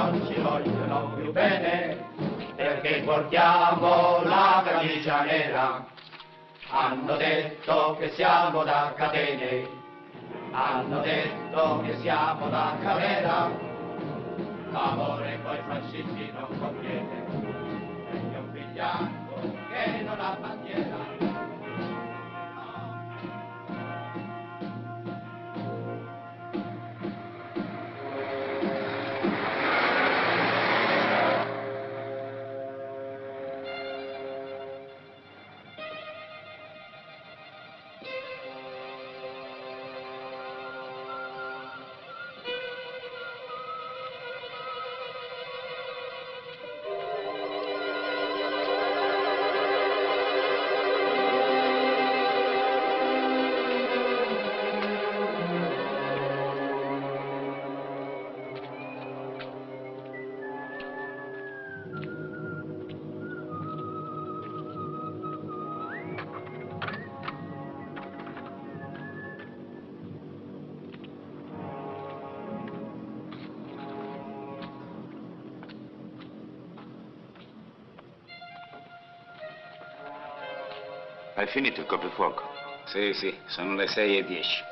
non ci vogliono più bene, perché portiamo la camicia nera. Hanno detto che siamo da catene, hanno detto che siamo da galera. L'amore coi fascisti non conviene, perché un figliacco che non ha bandiera. Hai finito il coprifuoco? Sì, sono le 6:10.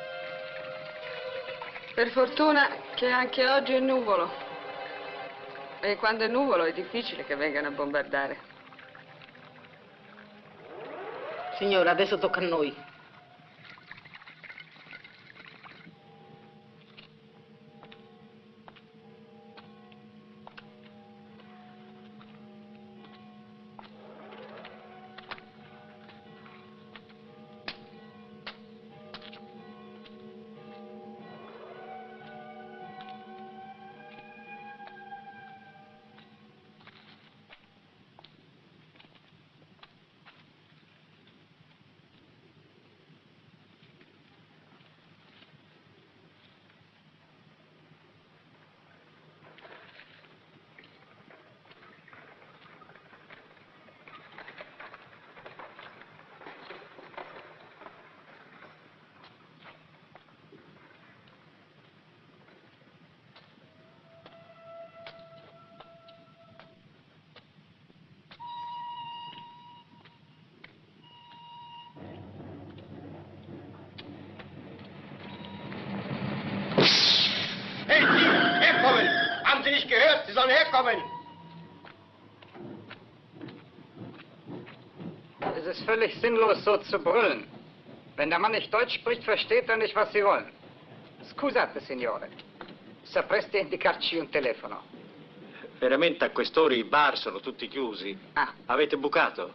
Per fortuna che anche oggi è nuvolo. E quando è nuvolo è difficile che vengano a bombardare. Signora, adesso tocca a noi. Herkommen! Haben Sie nicht gehört? Sie sollen herkommen! Es ist völlig sinnlos, so zu brüllen. Wenn der Mann nicht Deutsch spricht, versteht er nicht, was Sie wollen. Scusate, signore. Sapreste indicarci un telefono? Veramente a quest'ora i bar sono tutti chiusi. Ah. Avete bucato?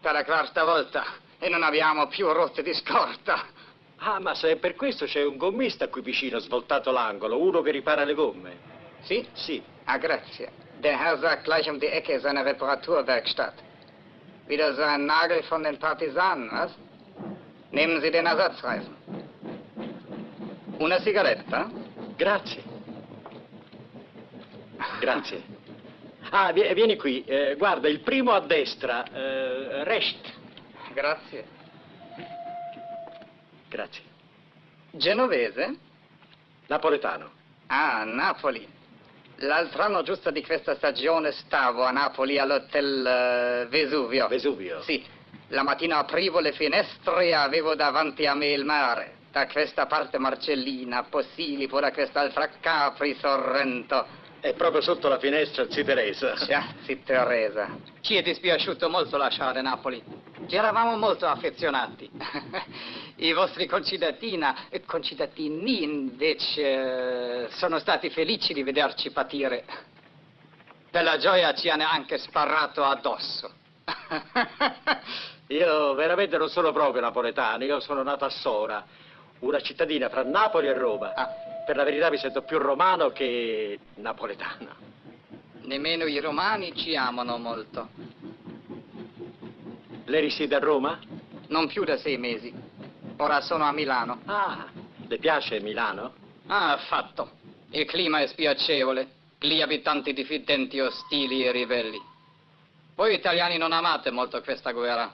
Per la quarta volta. E non abbiamo più rotte di scorta. Ah, ma se è per questo c'è un gommista qui vicino, svoltato l'angolo, uno che ripara le gomme. Sì? Sì. Ah, grazie. Der Herr sagt, gleich um die Ecke ist eine Reparaturwerkstatt. Wieder so ein Nagel von den Partisanen, was? Nehmen Sie den Ersatzreifen. Una sigaretta? Grazie. Grazie. Ah, vieni qui. Guarda, il primo a destra. Recht. Grazie. Grazie. Genovese? Napoletano. Ah, Napoli. L'altro anno giusto di questa stagione stavo a Napoli all'hotel Vesuvio. Vesuvio? Sì. La mattina aprivo le finestre e avevo davanti a me il mare. Da questa parte Marcellina, Posillipo, da quest'altra Capri, Sorrento. È proprio sotto la finestra Zi Teresa. Già, Zi Teresa. Ci è dispiaciuto molto lasciare Napoli. Ci eravamo molto affezionati. I vostri concittadini invece sono stati felici di vederci patire. Della gioia ci hanno anche sparato addosso. Io veramente non sono proprio napoletano, io sono nato a Sora, una cittadina fra Napoli e Roma. Ah. Per la verità mi sento più romano che napoletano. Nemmeno i romani ci amano molto. Lei risiede a Roma? Non più da 6 mesi. Ora sono a Milano. Ah, le piace Milano? Ah, affatto. Il clima è spiacevole. Gli abitanti diffidenti, ostili e ribelli. Voi italiani non amate molto questa guerra.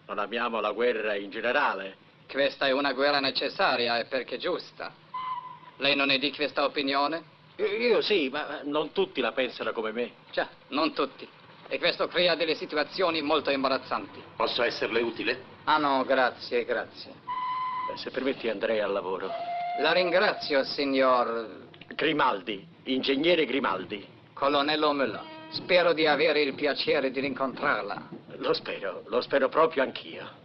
Non amiamo la guerra in generale. Questa è una guerra necessaria e perché giusta. Lei non è di questa opinione? Io sì, ma non tutti la pensano come me. Già, non tutti. E questo crea delle situazioni molto imbarazzanti. Posso esserle utile? Ah no, grazie, grazie. Se permetti andrei al lavoro. La ringrazio, signor Grimaldi, ingegnere Grimaldi. colonnello Müller. Spero di avere il piacere di rincontrarla. Lo spero proprio anch'io.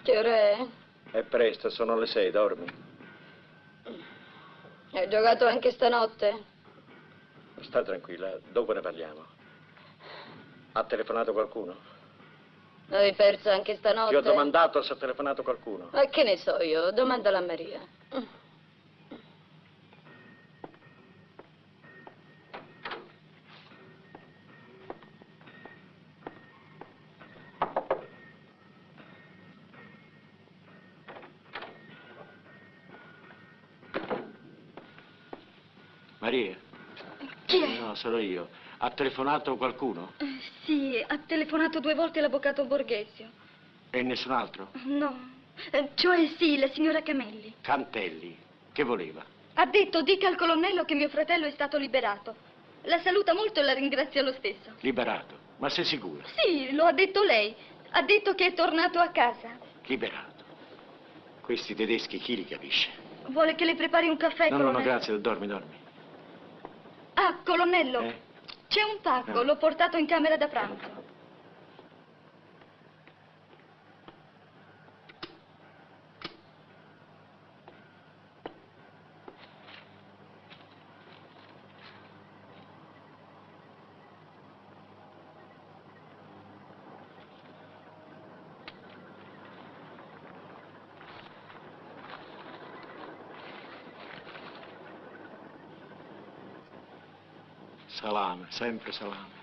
Che ora è? È presto, sono le 6, dormi. Hai giocato anche stanotte? Sta tranquilla, dopo ne parliamo. Ha telefonato qualcuno? Hai perso anche stanotte? Ti ho domandato se ha telefonato qualcuno. Ma che ne so io? Domandala a Maria. Maria? Chi è? No, sono io. Ha telefonato qualcuno? Sì, ha telefonato 2 volte l'avvocato Borghesio. E nessun altro? No, cioè sì, la signora Camelli. Cantelli. Che voleva? Ha detto, dica al colonnello che mio fratello è stato liberato. La saluta molto e la ringrazia lo stesso. Liberato. Ma sei sicura? Sì, lo ha detto lei. Ha detto che è tornato a casa. Liberato. Questi tedeschi chi li capisce? Vuole che le prepari un caffè, No, no, no, colonnello? grazie, dormi, dormi. Ah, colonnello, Eh? c'è un pacco, No. l'ho portato in camera da pranzo. Salame, sempre salame.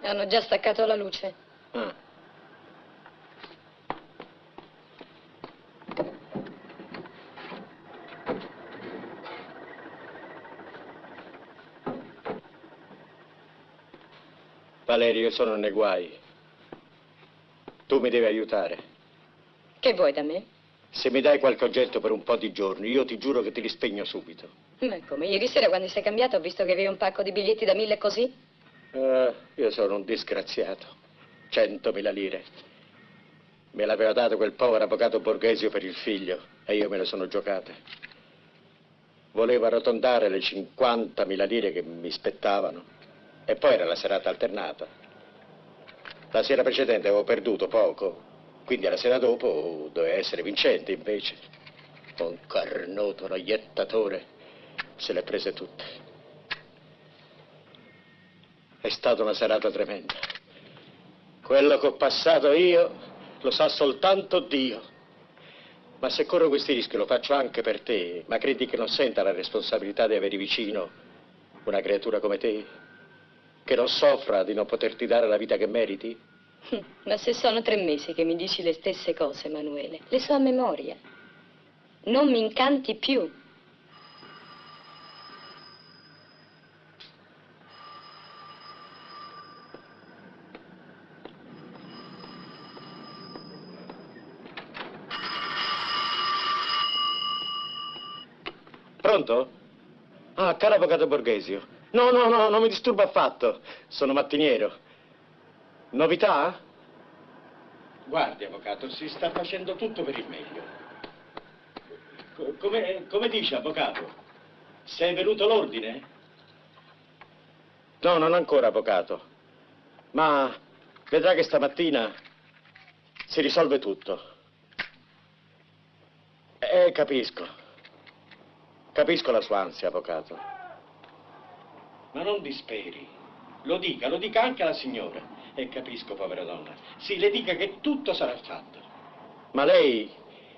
Hanno già staccato la luce. Ah. Valerio, io sono nei guai. Tu mi devi aiutare. Che vuoi da me? Se mi dai qualche oggetto per un po' di giorni, io ti giuro che ti rispegno subito. Ma come? Ieri sera quando sei cambiato ho visto che avevi un pacco di biglietti da 1000 così. Io sono un disgraziato. 100.000 lire. Me l'aveva dato quel povero avvocato Borghesio per il figlio e io me le sono giocate. Volevo arrotondare le 50.000 lire che mi spettavano e poi era la serata alternata. La sera precedente avevo perduto poco Quindi la sera dopo doveva essere vincente, invece. Un carnoto, uno iettatore, se le prese tutte. È stata una serata tremenda. Quello che ho passato io lo sa soltanto Dio. Ma se corro questi rischi lo faccio anche per te. Ma credi che non senta la responsabilità di avere vicino una creatura come te? Che non soffra di non poterti dare la vita che meriti? Ma se sono 3 mesi che mi dici le stesse cose, Emanuele, le so a memoria. Non mi incanti più. Pronto? Ah, caro avvocato Borghesio. No, no, no, non mi disturba affatto. Sono mattiniero. Novità? Guardi, avvocato, si sta facendo tutto per il meglio. Come dice, avvocato? Se è venuto l'ordine? No, non ancora, avvocato. Ma vedrà che stamattina si risolve tutto. Capisco. Capisco la sua ansia, avvocato. Ma non disperi. Lo dica anche alla signora. E capisco, povera donna. Sì, le dica che tutto sarà fatto. Ma lei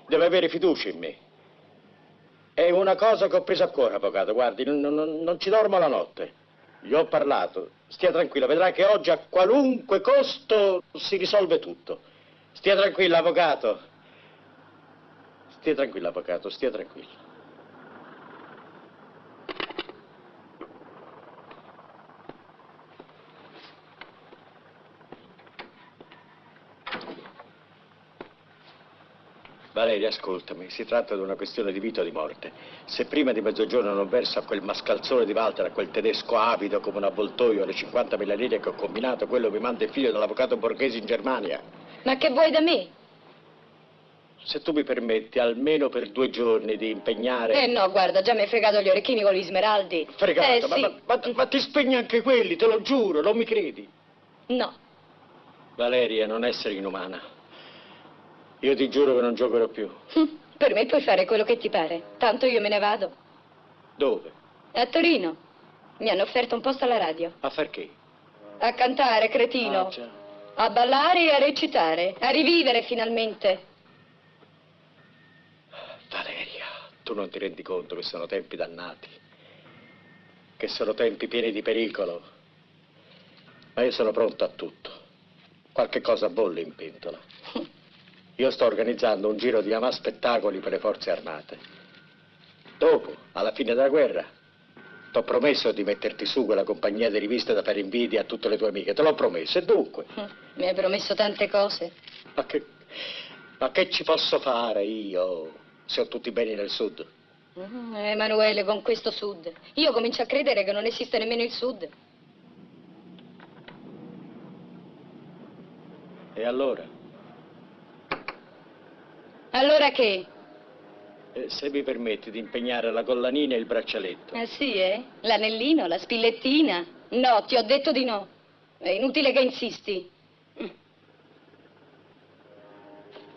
deve avere fiducia in me. È una cosa che ho preso a cuore, avvocato. Guardi, non ci dormo la notte. Gli ho parlato. Stia tranquilla, vedrà che oggi a qualunque costo si risolve tutto. Stia tranquilla, avvocato. Stia tranquilla, avvocato, stia tranquilla. Valeria, ascoltami, si tratta di una questione di vita o di morte. Se prima di mezzogiorno non verso a quel mascalzone di Walter, a quel tedesco avido come un avvoltoio, le 50.000 lire che ho combinato, quello mi manda il figlio dell'avvocato Borghesi in Germania. Ma che vuoi da me? Se tu mi permetti, almeno per 2 giorni di impegnare... No, guarda, già mi hai fregato gli orecchini con gli smeraldi. Fregato, Sì. ma ti spegni anche quelli, te lo giuro, non mi credi? No. Valeria, non essere inumana. Io ti giuro che non giocherò più. Per me puoi fare quello che ti pare. Tanto io me ne vado. Dove? A Torino. Mi hanno offerto un posto alla radio. A far che? A cantare, cretino. Ah, già. A ballare e a recitare. A rivivere finalmente. Valeria, tu non ti rendi conto che sono tempi dannati. Che sono tempi pieni di pericolo. Ma io sono pronto a tutto. Qualche cosa bolle in pentola. Io sto organizzando un giro di spettacoli per le forze armate. Dopo, alla fine della guerra, t'ho promesso di metterti su quella compagnia di riviste da fare invidia a tutte le tue amiche. Te l'ho promesso, e dunque? Mi hai promesso tante cose. Ma che ci posso fare io, se ho tutti beni nel sud? Emanuele, con questo sud. Io comincio a credere che non esiste nemmeno il sud. E allora? Allora che? Se mi permetti di impegnare la collanina e il braccialetto. Sì, eh? L'anellino, la spillettina? No, ti ho detto di no. È inutile che insisti.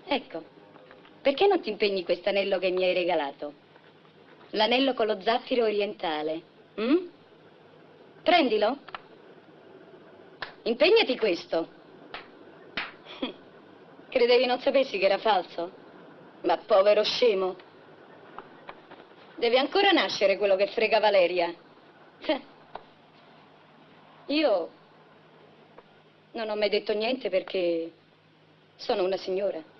Ecco, perché non ti impegni quest'anello che mi hai regalato? L'anello con lo zaffiro orientale. Prendilo. Impegnati questo. Credevi non sapessi che era falso? Ma povero scemo. Deve ancora nascere quello che frega Valeria. Io non ho mai detto niente perché sono una signora.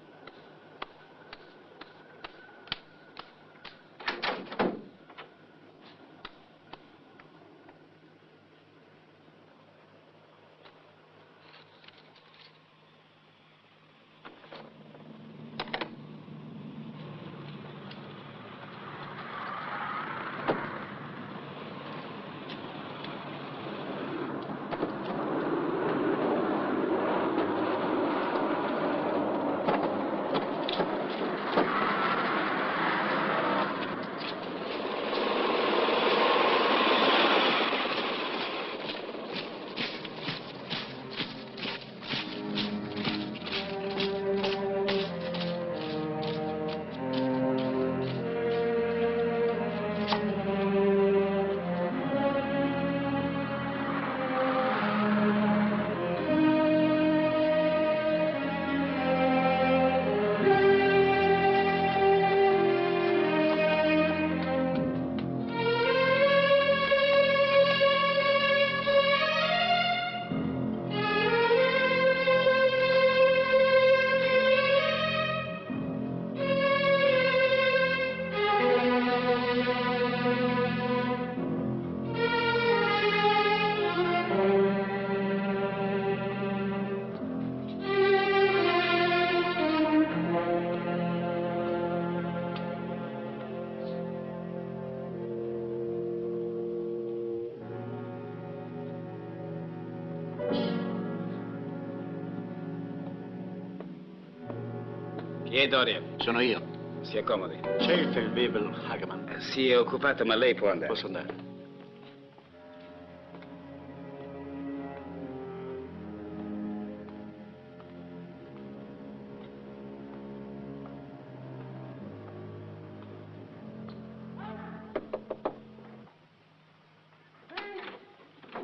Chi è Doria? Sono io. Si accomodi. C'è il Feldwebel Hagemann. Sì, è occupato, ma lei può andare. Posso andare?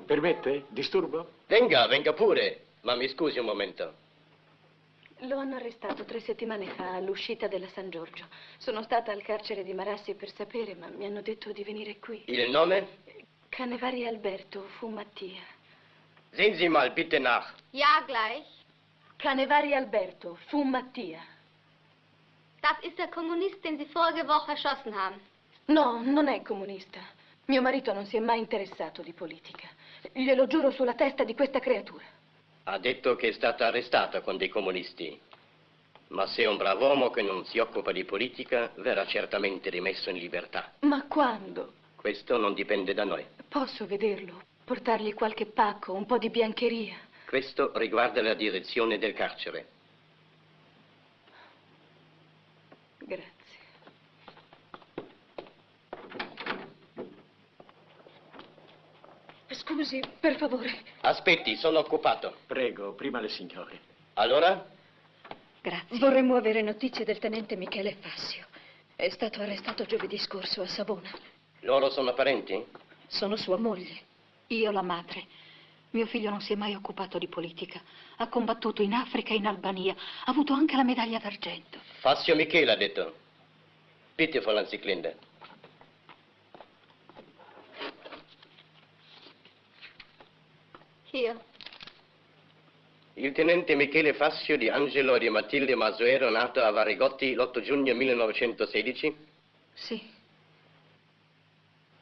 Permette? Disturbo? Venga pure, ma mi scusi un momento. Lo hanno arrestato 3 settimane fa all'uscita della San Giorgio. Sono stata al carcere di Marassi per sapere, ma mi hanno detto di venire qui. Il nome? Canevari Alberto, fu Mattia. Sehen Sie mal bitte nach. Ja, gleich. Canevari Alberto, fu Mattia. Das ist der Kommunist, den Sie vorige Woche erschossen haben. No, non è comunista. Mio marito non si è mai interessato di politica. Glielo giuro sulla testa di questa creatura. Ha detto che è stata arrestata con dei comunisti. Ma se è un bravo uomo che non si occupa di politica, verrà certamente rimesso in libertà. Ma quando? Questo non dipende da noi. Posso vederlo? Portargli qualche pacco, un po' di biancheria? Questo riguarda la direzione del carcere. Grazie. Scusi, per favore. Aspetti, sono occupato. Prego, prima le signore. Allora? Grazie. Vorremmo avere notizie del tenente Michele Fassio. È stato arrestato giovedì scorso a Savona. Loro sono parenti? Sono sua moglie. Io la madre. Mio figlio non si è mai occupato di politica. Ha combattuto in Africa e in Albania. Ha avuto anche la medaglia d'argento. Fassio Michele ha detto. Bitte, Fräulein Sieglinde. Hier. Il tenente Michele Fassio di Angelo e di Matilde Masuero, nato a Varigotti l'8 giugno 1916? Sì.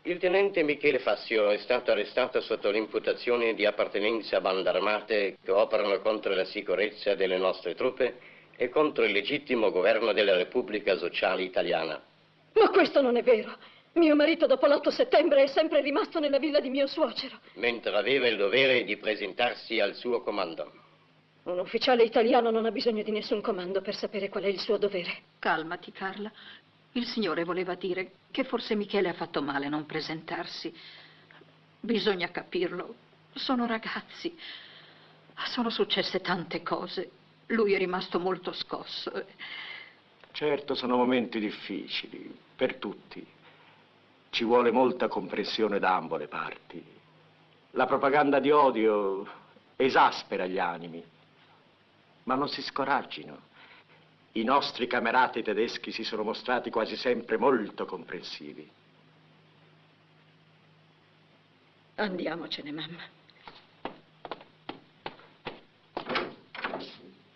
Il tenente Michele Fassio è stato arrestato sotto l'imputazione di appartenenza a bande armate che operano contro la sicurezza delle nostre truppe e contro il legittimo governo della Repubblica Sociale Italiana. Ma questo non è vero. Mio marito dopo l'8 settembre è sempre rimasto nella villa di mio suocero. Mentre aveva il dovere di presentarsi al suo comando. Un ufficiale italiano non ha bisogno di nessun comando per sapere qual è il suo dovere. Calmati, Carla. Il signore voleva dire che forse Michele ha fatto male a non presentarsi. Bisogna capirlo. Sono ragazzi. Sono successe tante cose. Lui è rimasto molto scosso. Certo, sono momenti difficili, per tutti. Ci vuole molta comprensione da ambo le parti. La propaganda di odio esaspera gli animi. Ma non si scoraggino. I nostri camerati tedeschi si sono mostrati quasi sempre molto comprensivi. Andiamocene, mamma.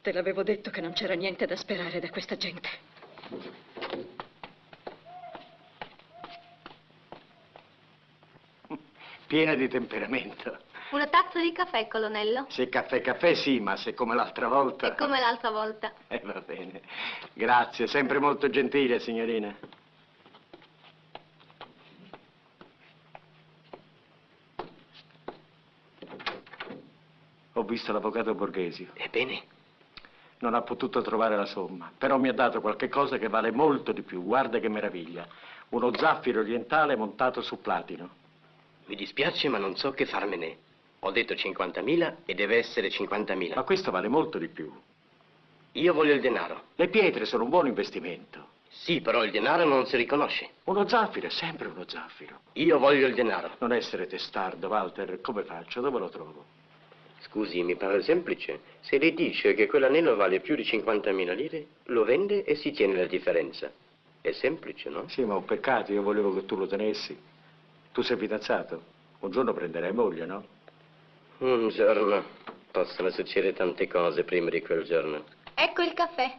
Te l'avevo detto che non c'era niente da sperare da questa gente. Piena di temperamento. Una tazza di caffè, colonnello? Se caffè sì, ma se come l'altra volta... È come l'altra volta. Va bene. Grazie, sempre molto gentile, signorina. Ho visto l'avvocato Borghesio. Ebbene? Non ha potuto trovare la somma, però mi ha dato qualche cosa che vale molto di più. Guarda che meraviglia. Uno zaffiro orientale montato su platino. Mi dispiace, ma non so che farmene. Ho detto 50.000 e deve essere 50.000. Ma questo vale molto di più. Io voglio il denaro. Le pietre sono un buon investimento. Sì, però il denaro non si riconosce. Uno zaffiro è sempre uno zaffiro. Io voglio il denaro. Non essere testardo, Walter. Come faccio? Dove lo trovo? Scusi, mi pare semplice. Se lei dice che quell'anello vale più di 50.000 lire, lo vende e si tiene la differenza. È semplice, no? Sì, ma è un peccato. Io volevo che tu lo tenessi. Tu sei fidanzato? Un giorno prenderai moglie, no? Un giorno. Possono succedere tante cose prima di quel giorno. Ecco il caffè.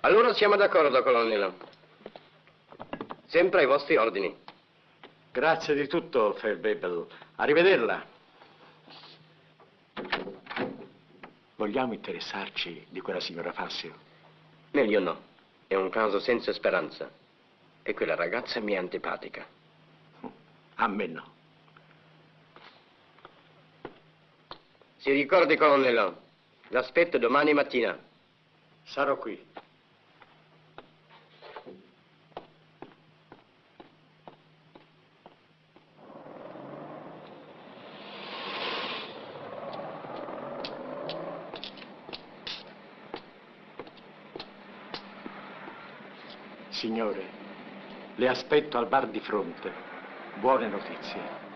Allora siamo d'accordo, colonnello. Sempre ai vostri ordini. Grazie di tutto, Feldwebel. Arrivederla. Vogliamo interessarci di quella signora Fassio? Meglio no. È un caso senza speranza. E quella ragazza mi è antipatica. A me no. Si ricordi, colonnello, l'aspetto domani mattina. Sarò qui. Signore, le aspetto al bar di fronte. Buone notizie.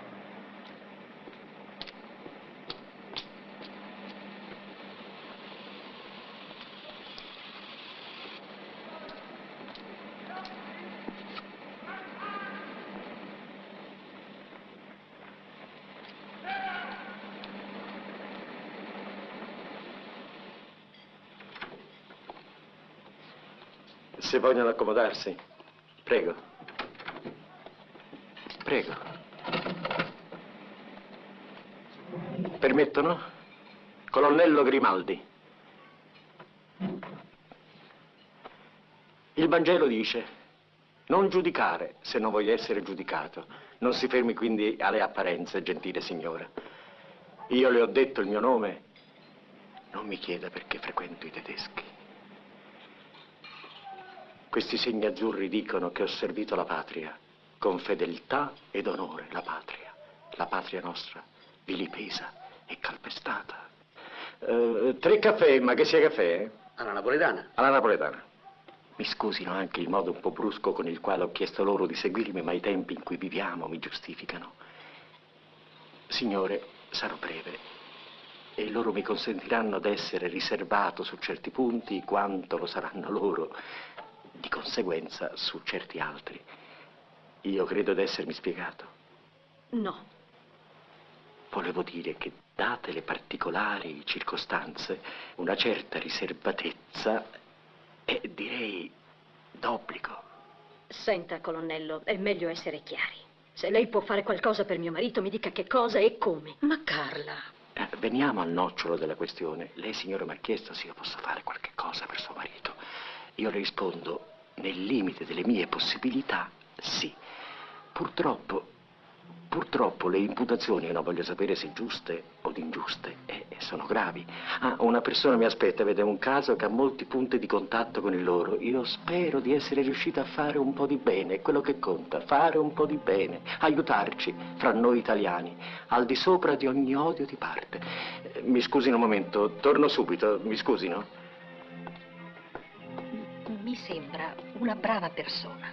Se vogliono accomodarsi, prego. Prego. Permettono? Colonnello Grimaldi. Il Vangelo dice: non giudicare se non vuoi essere giudicato. Non si fermi quindi alle apparenze, gentile signora. Io le ho detto il mio nome. Non mi chieda perché frequento i tedeschi. Questi segni azzurri dicono che ho servito la patria con fedeltà ed onore. La patria nostra, vilipesa e calpestata. 3 caffè, ma che sia caffè? Alla napoletana. Alla napoletana. Mi scusino anche il modo un po' brusco con il quale ho chiesto loro di seguirmi, ma i tempi in cui viviamo mi giustificano. Signore, sarò breve e loro mi consentiranno d'essere riservato su certi punti quanto lo saranno loro, di conseguenza, su certi altri. Io credo d'essermi spiegato. No. Volevo dire che, date le particolari circostanze, una certa riservatezza è, direi, d'obbligo. Senta, colonnello, è meglio essere chiari. Se lei può fare qualcosa per mio marito, mi dica che cosa e come. Ma Carla... Veniamo al nocciolo della questione. Lei, signore, mi ha chiesto se io posso fare qualche cosa per suo marito. Io le rispondo, nel limite delle mie possibilità, sì. Purtroppo le imputazioni, non voglio sapere se giuste o ingiuste, sono gravi. Una persona mi aspetta, vede, un caso che ha molti punti di contatto con il loro. Io spero di essere riuscita a fare un po' di bene, è quello che conta, fare un po' di bene, aiutarci fra noi italiani, al di sopra di ogni odio di parte. Mi scusino un momento, torno subito, mi scusino. Mi sembra una brava persona.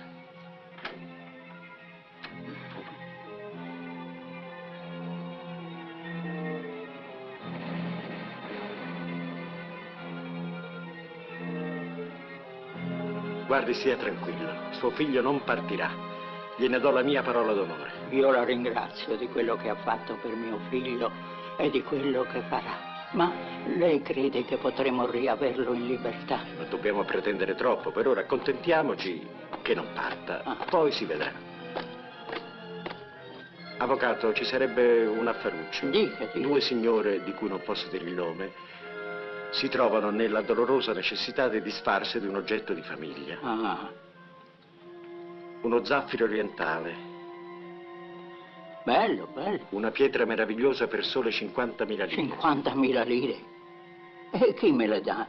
Guardi, stia tranquillo, suo figlio non partirà. Gliene do la mia parola d'onore. Io la ringrazio di quello che ha fatto per mio figlio e di quello che farà. Ma lei crede che potremo riaverlo in libertà? Non dobbiamo pretendere troppo, per ora accontentiamoci che non parta, poi si vedrà. Avvocato, ci sarebbe un affaruccio. Dica. 2 signore, di cui non posso dire il nome, si trovano nella dolorosa necessità di disfarsi di un oggetto di famiglia. Uno zaffiro orientale. Bello. Una pietra meravigliosa per sole 50.000 lire. 50.000 lire? E chi me le dà?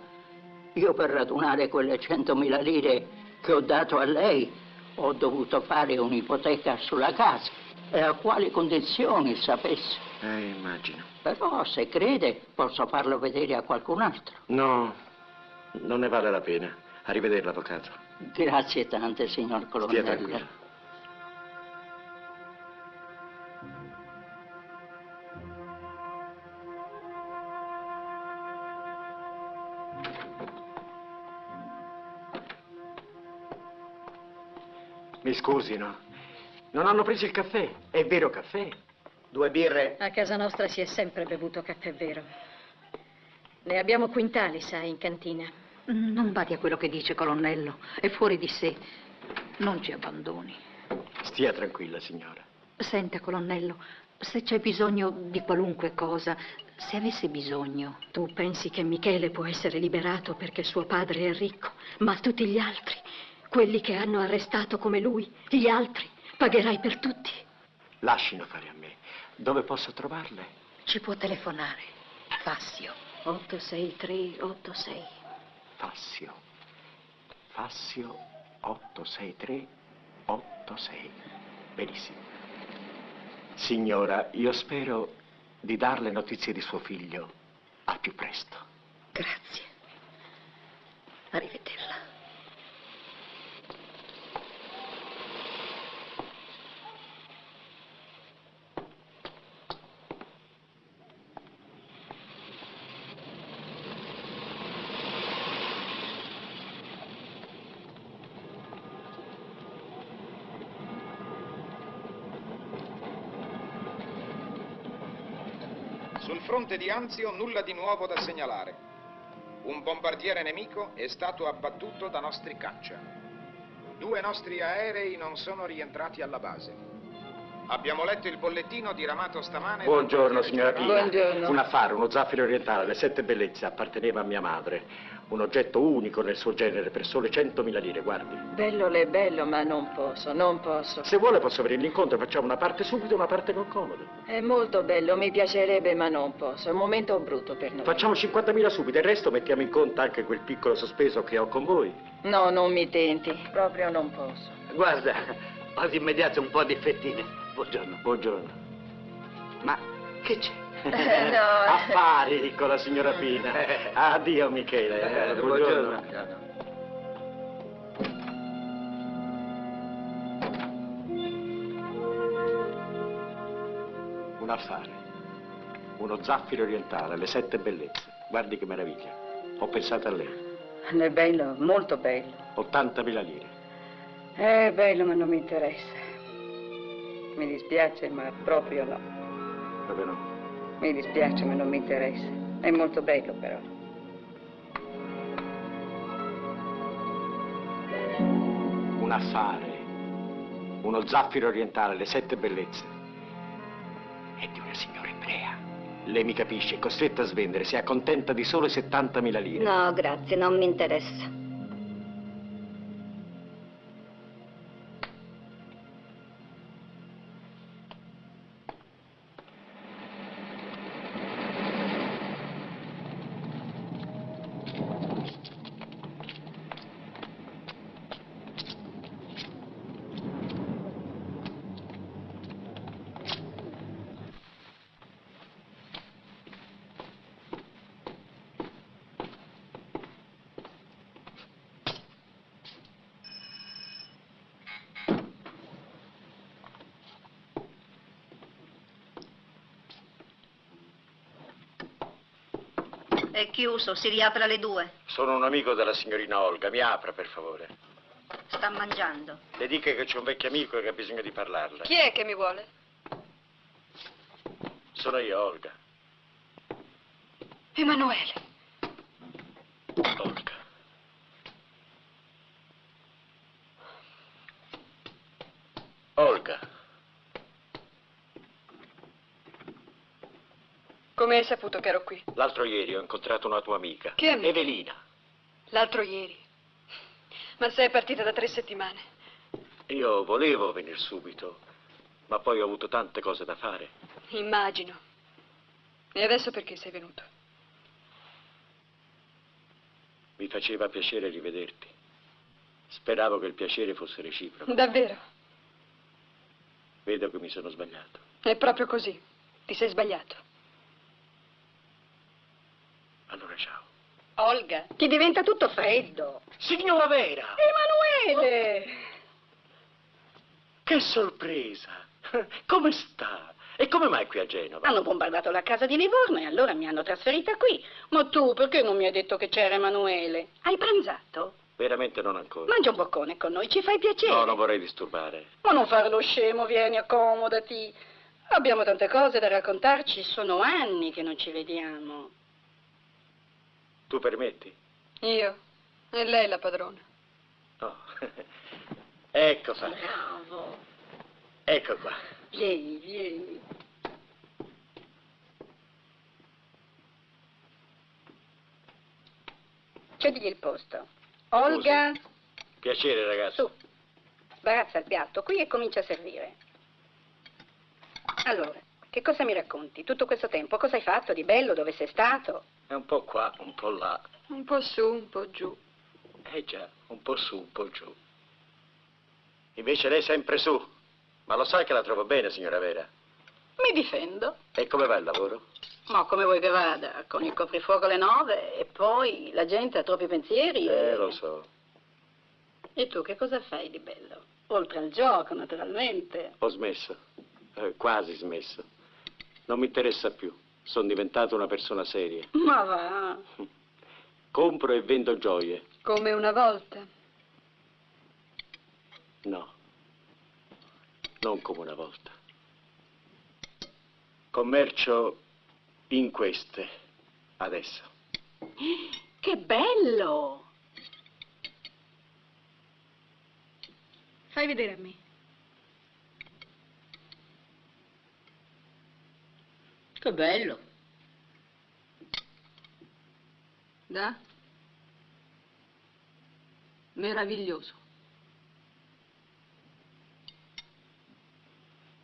Io per radunare quelle 100.000 lire che ho dato a lei ho dovuto fare un'ipoteca sulla casa. E a quali condizioni, sapesse? Immagino. Però, se crede, posso farlo vedere a qualcun altro. No, non ne vale la pena. Arrivederla, avvocato. Grazie tante, signor colonnello. Stia tranquillo. Mi scusino, non hanno preso il caffè. È vero caffè? 2 birre? A casa nostra si è sempre bevuto caffè vero. Ne abbiamo quintali, sai, in cantina. Non badi a quello che dice, colonnello. È fuori di sé. Non ci abbandoni. Stia tranquilla, signora. Senta, colonnello, se c'è bisogno di qualunque cosa, se avesse bisogno... Tu pensi che Michele può essere liberato perché suo padre è ricco, ma tutti gli altri, quelli che hanno arrestato come lui, gli altri, pagherai per tutti? Lascino fare a me. Dove posso trovarle? Ci può telefonare. Fassio. 86386. Fassio 86386. Benissimo. Signora, io spero di darle notizie di suo figlio al più presto. Grazie. Arrivederla. Sul fronte di Anzio nulla di nuovo da segnalare. Un bombardiere nemico è stato abbattuto da nostri caccia. 2 nostri aerei non sono rientrati alla base. Abbiamo letto il bollettino diramato stamane. Buongiorno, signora Pina. Buongiorno. Un affare, uno zaffiro orientale, le 7 bellezze, apparteneva a mia madre. Un oggetto unico nel suo genere, per sole 100.000 lire, guardi. Bello le bello, ma non posso. Se vuole posso venire incontro, facciamo una parte subito e una parte con comodo. È molto bello, mi piacerebbe, ma non posso. È un momento brutto per noi. Facciamo 50.000 subito, il resto mettiamo in conto anche quel piccolo sospeso che ho con voi. No, non mi tenti, proprio non posso. Guarda, ho di immediato un po' di fettine. Buongiorno. Buongiorno. Ma che c'è? No. Affari, dico la signora Pina. Addio, Michele. Buongiorno. Un affare. Uno zaffiro orientale, le 7 bellezze. Guardi che meraviglia. Ho pensato a lei. È bello, molto bello. 80.000 lire. È bello, ma non mi interessa. Mi dispiace, ma proprio no. Proprio no. Mi dispiace, ma non mi interessa. È molto bello, però. Un affare. Uno zaffiro orientale, le 7 bellezze. È di una signora ebrea. Lei mi capisce, è costretta a svendere, si accontenta di sole 70.000 lire. No, grazie, non mi interessa. È chiuso, si riapre alle 2. Sono un amico della signorina Olga, mi apra per favore. Sta mangiando. Le dica che c'è un vecchio amico che ha bisogno di parlarle. Chi è che mi vuole? Sono io, Olga. Emanuele. Olga. Olga. Come hai saputo che ero qui? L'altro ieri ho incontrato una tua amica. Che amica? Evelina. L'altro ieri. Ma sei partita da 3 settimane. Io volevo venire subito, ma poi ho avuto tante cose da fare. Immagino. E adesso perché sei venuto? Mi faceva piacere rivederti. Speravo che il piacere fosse reciproco. Davvero? Vedo che mi sono sbagliato. È proprio così. Ti sei sbagliato. Allora ciao. Olga, ti diventa tutto freddo. Signora Vera! Emanuele! Che sorpresa! Come sta? E come mai qui a Genova? Hanno bombardato la casa di Livorno e allora mi hanno trasferita qui. Ma tu perché non mi hai detto che c'era Emanuele? Hai pranzato? Veramente non ancora. Mangia un boccone con noi, ci fai piacere. No, non vorrei disturbare. Ma non fare lo scemo, vieni, accomodati. Abbiamo tante cose da raccontarci, sono anni che non ci vediamo. Tu permetti? Io? E lei la padrona. No. Ecco qua. Bravo. Ecco qua. Vieni, vieni. Cedili il posto. Olga, Piacere, ragazzo. su, sbarazza il piatto qui e comincia a servire. Allora, che cosa mi racconti? Tutto questo tempo cosa hai fatto di bello? Dove sei stato? È un po' qua, un po' là. Un po' su, un po' giù. Già, un po' su, un po' giù. Invece lei sempre su. Ma lo sai che la trovo bene, signora Vera? Mi difendo. E come va il lavoro? Ma come vuoi che vada? Con il coprifuoco alle 9 e poi la gente ha troppi pensieri Lo so. E tu che cosa fai di bello? Oltre al gioco, naturalmente. Ho smesso. Quasi smesso. Non mi interessa più. Sono diventato una persona seria. Ma va. Compro e vendo gioie. Come una volta. No. Non come una volta. Commercio in queste, adesso. Che bello! Fai vedere a me. Che bello. Da? Meraviglioso.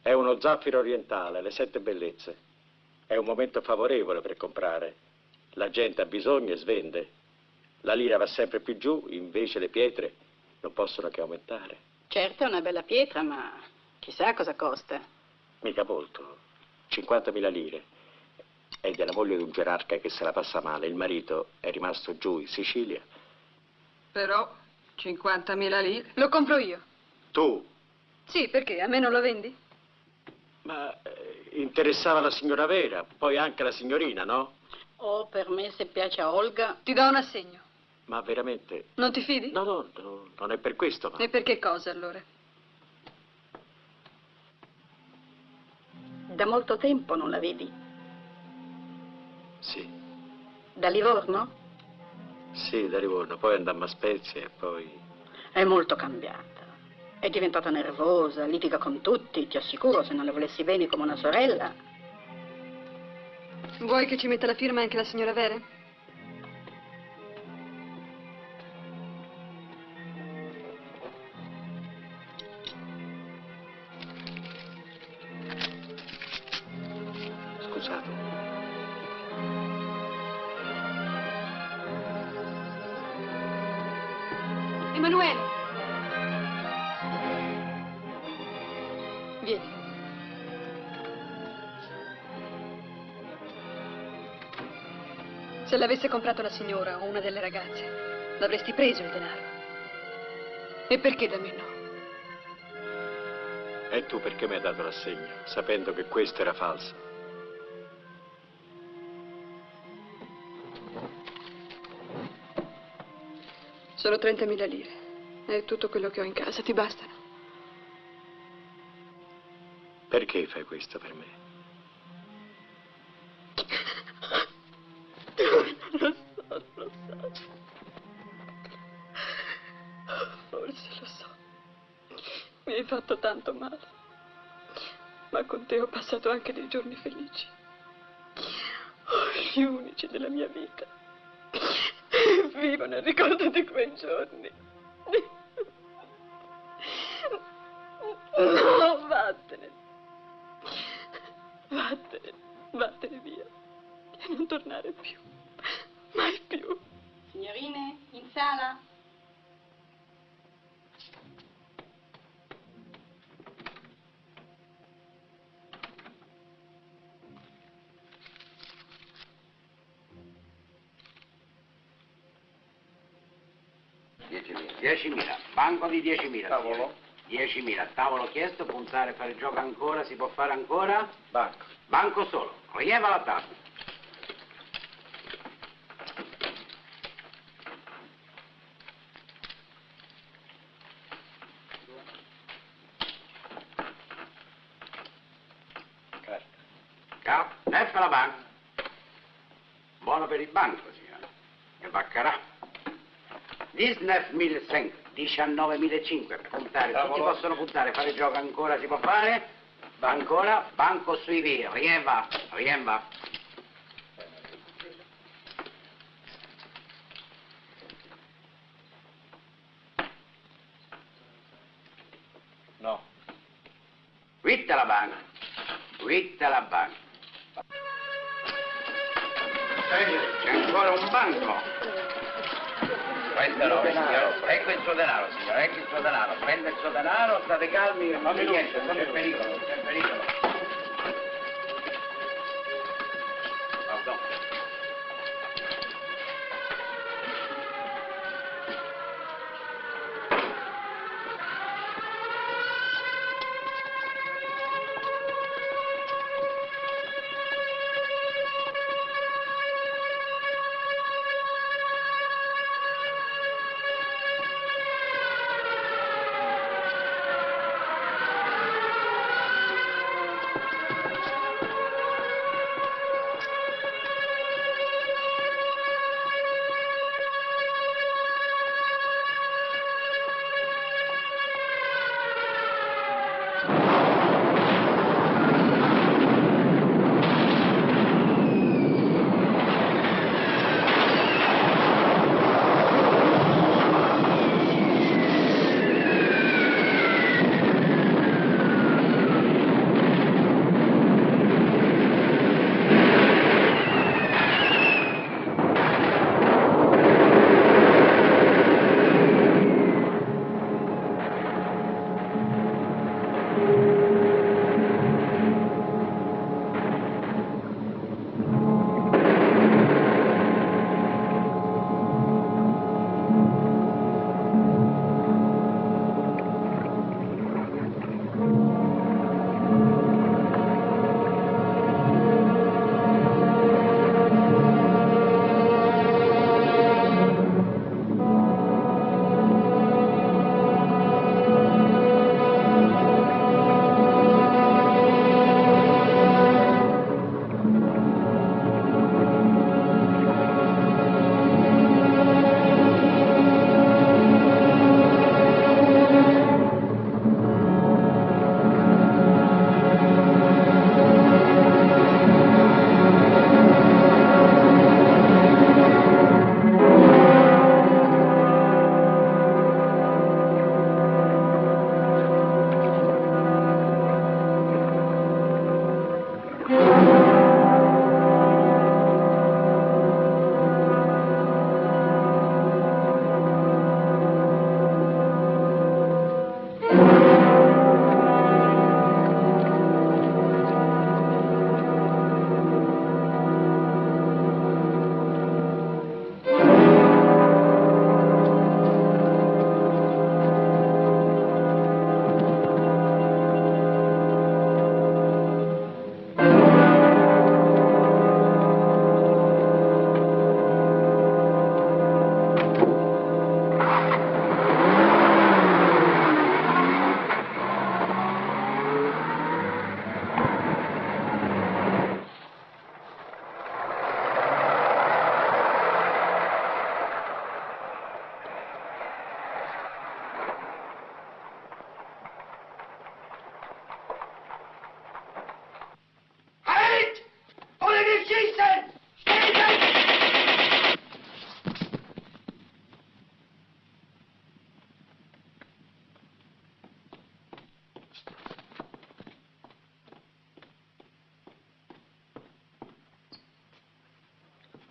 È uno zaffiro orientale, le 7 bellezze. È un momento favorevole per comprare. La gente ha bisogno e svende. La lira va sempre più giù, invece le pietre non possono che aumentare. Certo, è una bella pietra, ma chissà cosa costa. Mica molto. 50.000 lire. È della moglie di un gerarca che se la passa male. Il marito è rimasto giù in Sicilia. Però 50.000 lire. Lo compro io. Tu? Sì, perché? A me non lo vendi? Ma interessava la signora Vera, poi anche la signorina, no? Oh, per me, se piace a Olga... Ti do un assegno. Ma veramente? Non ti fidi? No, non è per questo, ma... E per che cosa, allora? Da molto tempo non la vedi? Sì. Da Livorno? Sì, da Livorno, poi andammo a Spezia e poi... È molto cambiata. È diventata nervosa, litiga con tutti, ti assicuro, se non le volessi bene come una sorella. Vuoi che ci metta la firma anche la signora Vere? Scusate. Emanuele! Vieni. Se l'avesse comprato la signora o una delle ragazze, l'avresti preso il denaro. E perché da me no? E tu perché mi hai dato l'assegno, sapendo che questo era falso? Sono 30.000 lire. È tutto quello che ho in casa, ti bastano? Perché fai questo per me? Lo so. Forse lo so. Mi hai fatto tanto male. Ma con te ho passato anche dei giorni felici. Gli unici della mia vita. Vivo nel ricordo di quei giorni. No, vattene. Vattene via. E non tornare più. Mai più. Signorine, in sala. $10.000, banco di 10.000. Tavolo? 10.000, tavolo chiesto, puntare, fare gioco ancora, si può fare ancora? Banco. Banco solo, rileva la tavola. Carta. F la banca. Buono per il banco, signora. E baccarà. 19.500, 19.500, puntare, tutti possono puntare, fare gioco ancora, si può fare? Ancora, banco sui via, riemba. No. Quitta la banca. C'è ancora un banco. Questo no, signore. Ecco il suo denaro, signore, ecco il suo denaro. Prenda il suo denaro, state calmi, non c'è niente, non c'è pericolo, non c'è pericolo. Pardon.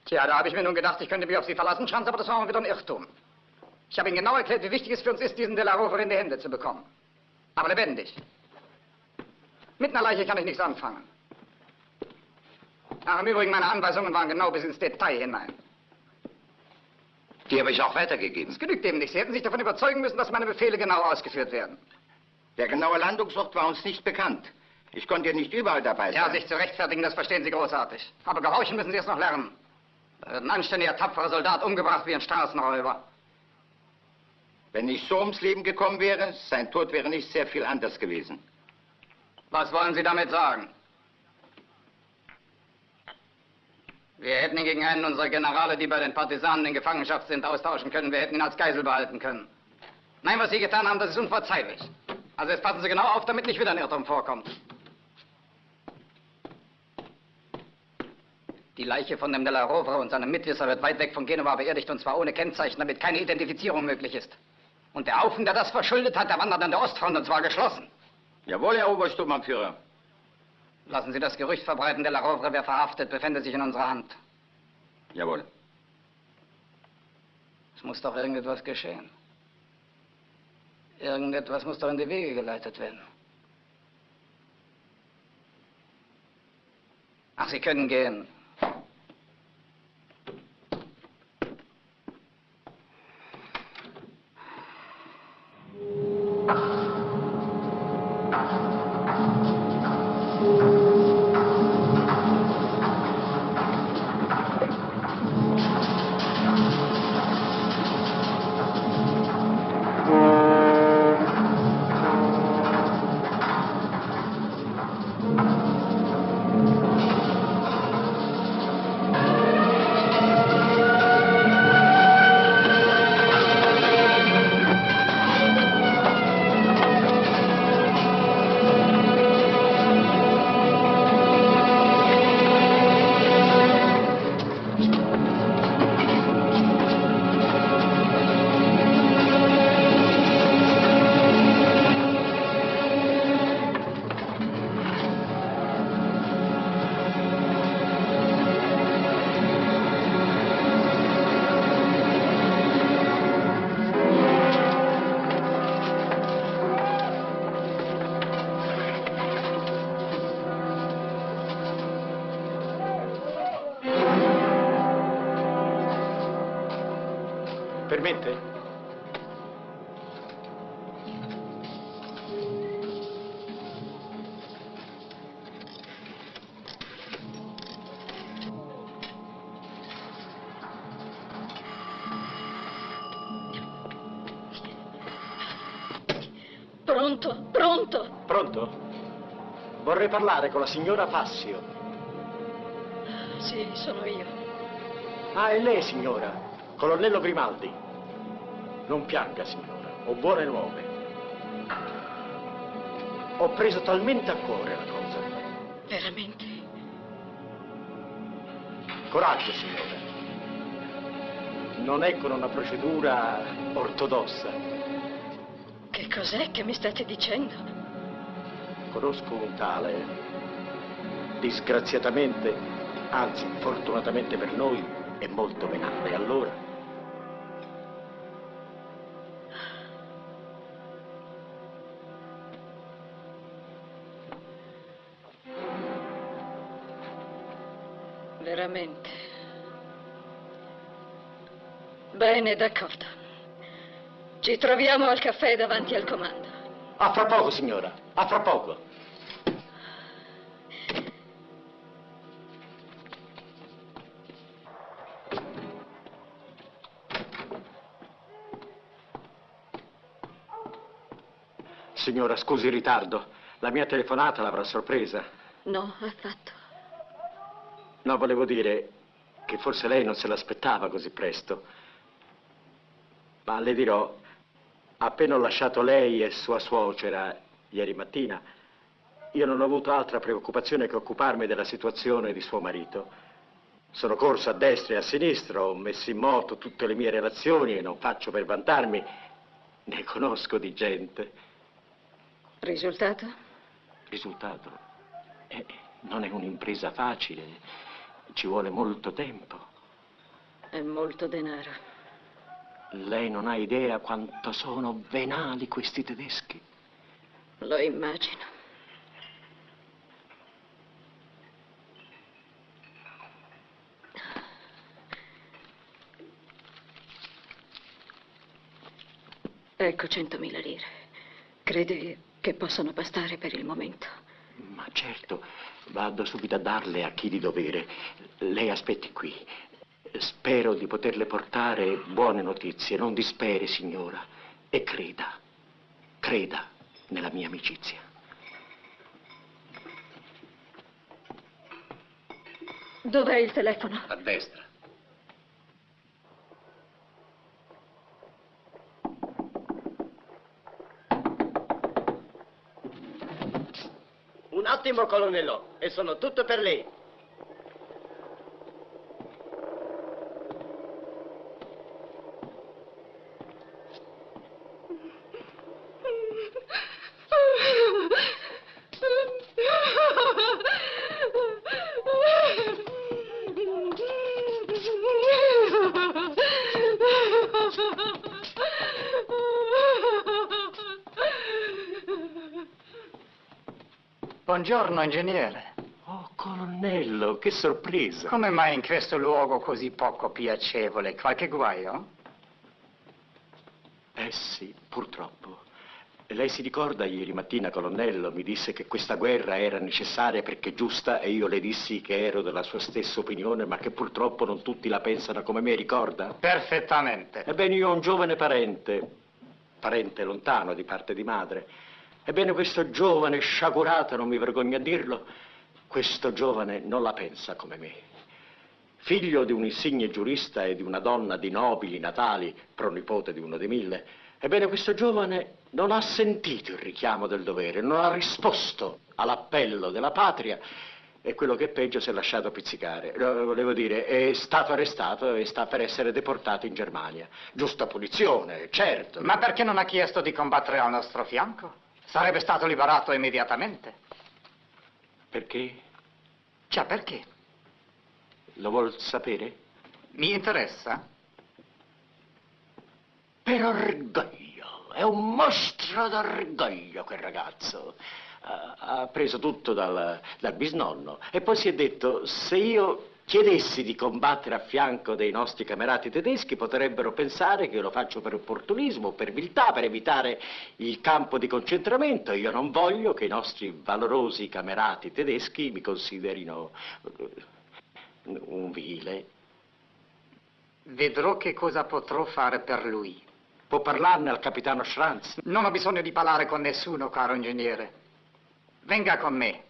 Tja, da habe ich mir nun gedacht, ich könnte mich auf Sie verlassen, Schanz, aber das war mal wieder ein Irrtum. Ich habe Ihnen genau erklärt, wie wichtig es für uns ist, diesen De La Rovere in die Hände zu bekommen. Aber lebendig. Mit einer Leiche kann ich nichts anfangen. Ach, im Übrigen, meine Anweisungen waren genau bis ins Detail hinein. Die habe ich auch weitergegeben. Es genügt eben nicht. Sie hätten sich davon überzeugen müssen, dass meine Befehle genau ausgeführt werden. Der genaue Landungsort war uns nicht bekannt. Ich konnte ja nicht überall dabei sein. Ja, sich zu rechtfertigen, das verstehen Sie großartig. Aber gehorchen müssen Sie es noch lernen. Da wird ein anständiger, tapferer Soldat umgebracht wie ein Straßenräuber. Wenn ich so ums Leben gekommen wäre, sein Tod wäre nicht sehr viel anders gewesen. Was wollen Sie damit sagen? Wir hätten ihn gegen einen unserer Generale, die bei den Partisanen in Gefangenschaft sind, austauschen können. Wir hätten ihn als Geisel behalten können. Nein, was Sie getan haben, das ist unverzeihlich. Also jetzt passen Sie genau auf, damit nicht wieder ein Irrtum vorkommt. Die Leiche von dem De La Rovere und seinem Mitwisser wird weit weg von Genua beerdigt, und zwar ohne Kennzeichen, damit keine Identifizierung möglich ist. Und der Haufen, der das verschuldet hat, der wandert an der Ostfront, und zwar geschlossen. Jawohl, Herr Obersturmbannführer. Lassen Sie das Gerücht verbreiten, De La Rovere wäre verhaftet, befände sich in unserer Hand. Jawohl. Es muss doch irgendetwas geschehen. Irgendetwas muss doch in die Wege geleitet werden. Ach, Sie können gehen. Permette? Pronto, pronto. Pronto? Vorrei parlare con la signora Passio. Sì, sono io. Ah, è lei, signora. Colonnello Grimaldi. Non pianga, signora. Ho buone nuove. Ho preso talmente a cuore la cosa. Veramente? Coraggio, signora. Non è con una procedura ortodossa. Che cos'è che mi state dicendo? Conosco un tale. Disgraziatamente, anzi, fortunatamente per noi, è molto venale. Allora... Veramente. Bene, d'accordo. Ci troviamo al caffè davanti al comando. A fra poco, signora. A fra poco. Signora, scusi il ritardo. La mia telefonata l'avrà sorpresa. No, affatto. No, volevo dire che forse lei non se l'aspettava così presto. Ma le dirò, appena ho lasciato lei e sua suocera ieri mattina, io non ho avuto altra preoccupazione che occuparmi della situazione di suo marito. Sono corso a destra e a sinistra, ho messo in moto tutte le mie relazioni e non faccio per vantarmi, ne conosco di gente. Risultato? Risultato? Non è un'impresa facile, ci vuole molto tempo. È molto denaro. Lei non ha idea quanto sono venali questi tedeschi? Lo immagino. Ecco 100.000 lire. Crede che possano bastare per il momento? Ma certo, vado subito a darle a chi di dovere. Lei aspetti qui. Spero di poterle portare buone notizie. Non disperi, signora. E creda nella mia amicizia. Dov'è il telefono? A destra. Un attimo, colonnello, e sono tutto per lei. Buongiorno, ingegnere. Oh, colonnello, che sorpresa. Come mai in questo luogo così poco piacevole? Qualche guaio? Eh sì, purtroppo. Lei si ricorda ieri mattina, colonnello, mi disse che questa guerra era necessaria perché giusta e io le dissi che ero della sua stessa opinione, ma che purtroppo non tutti la pensano come me, ricorda? Perfettamente. Ebbene, io ho un giovane parente lontano di parte di madre. Ebbene, questo giovane sciagurato, non mi vergogno a dirlo, questo giovane non la pensa come me. Figlio di un insigne giurista e di una donna di nobili natali, pronipote di uno dei 1000, ebbene, questo giovane non ha sentito il richiamo del dovere, non ha risposto all'appello della patria e quello che è peggio si è lasciato pizzicare. Volevo dire, è stato arrestato e sta per essere deportato in Germania. Giusta punizione, certo. Ma perché non ha chiesto di combattere al nostro fianco? Sarebbe stato liberato immediatamente. Perché? Già, perché? Lo vuol sapere? Mi interessa. Per orgoglio, è un mostro d'orgoglio quel ragazzo. Ha preso tutto dal bisnonno e poi si è detto: se io chiedessi di combattere a fianco dei nostri camerati tedeschi potrebbero pensare che io lo faccio per opportunismo, per viltà, per evitare il campo di concentramento. Io non voglio che i nostri valorosi camerati tedeschi mi considerino un vile. Vedrò che cosa potrò fare per lui. Può parlarne al capitano Schranz? Non ho bisogno di parlare con nessuno, caro ingegnere. Venga con me.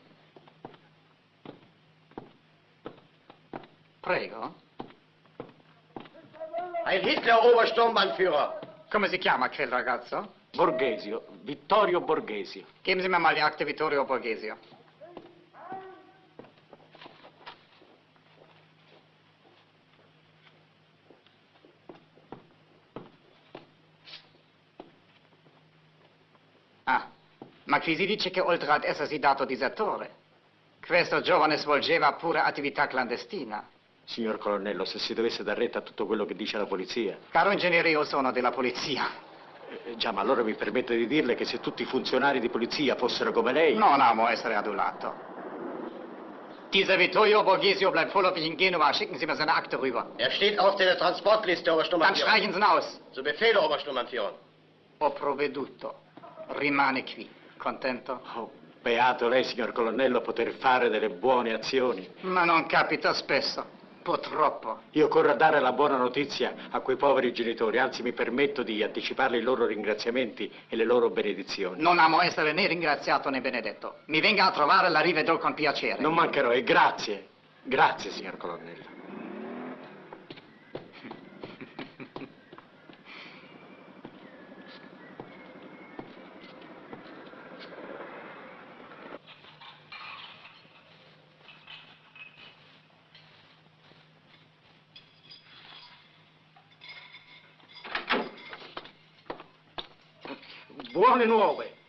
Prego. Ein Hitler-Obersturmbannführer. Come si chiama quel ragazzo? Borghesio, Vittorio Borghesio. Geben Sie mir mal die Akte Vittorio Borghesio. Ah, ma qui si dice che oltre ad essersi dato disertore, questo giovane svolgeva pure attività clandestina. Signor colonnello, se si dovesse dar retta a tutto quello che dice la polizia... Caro ingegnere, io sono della polizia. Già, ma allora mi permette di dirle che se tutti i funzionari di polizia fossero come lei... Non amo essere adulato. Dieser Vittorio Borghesio bleibt vorläufig in Genua. Schicken Sie mir seine Akte rüber. Er steht auf der Transportliste, Obersturmbannführer. Dann streichen Sie ihn aus. Zu Befehle, Obersturmbannführer. Ho provveduto. Rimane qui. Contento? Oh, beato lei, signor colonnello, poter fare delle buone azioni. Ma non capita spesso. Purtroppo. Io corro a dare la buona notizia a quei poveri genitori, anzi mi permetto di anticiparle i loro ringraziamenti e le loro benedizioni. Non amo essere né ringraziato né benedetto. Mi venga a trovare, la rivedrò con piacere. Non mancherò e grazie. Grazie, signor colonnello.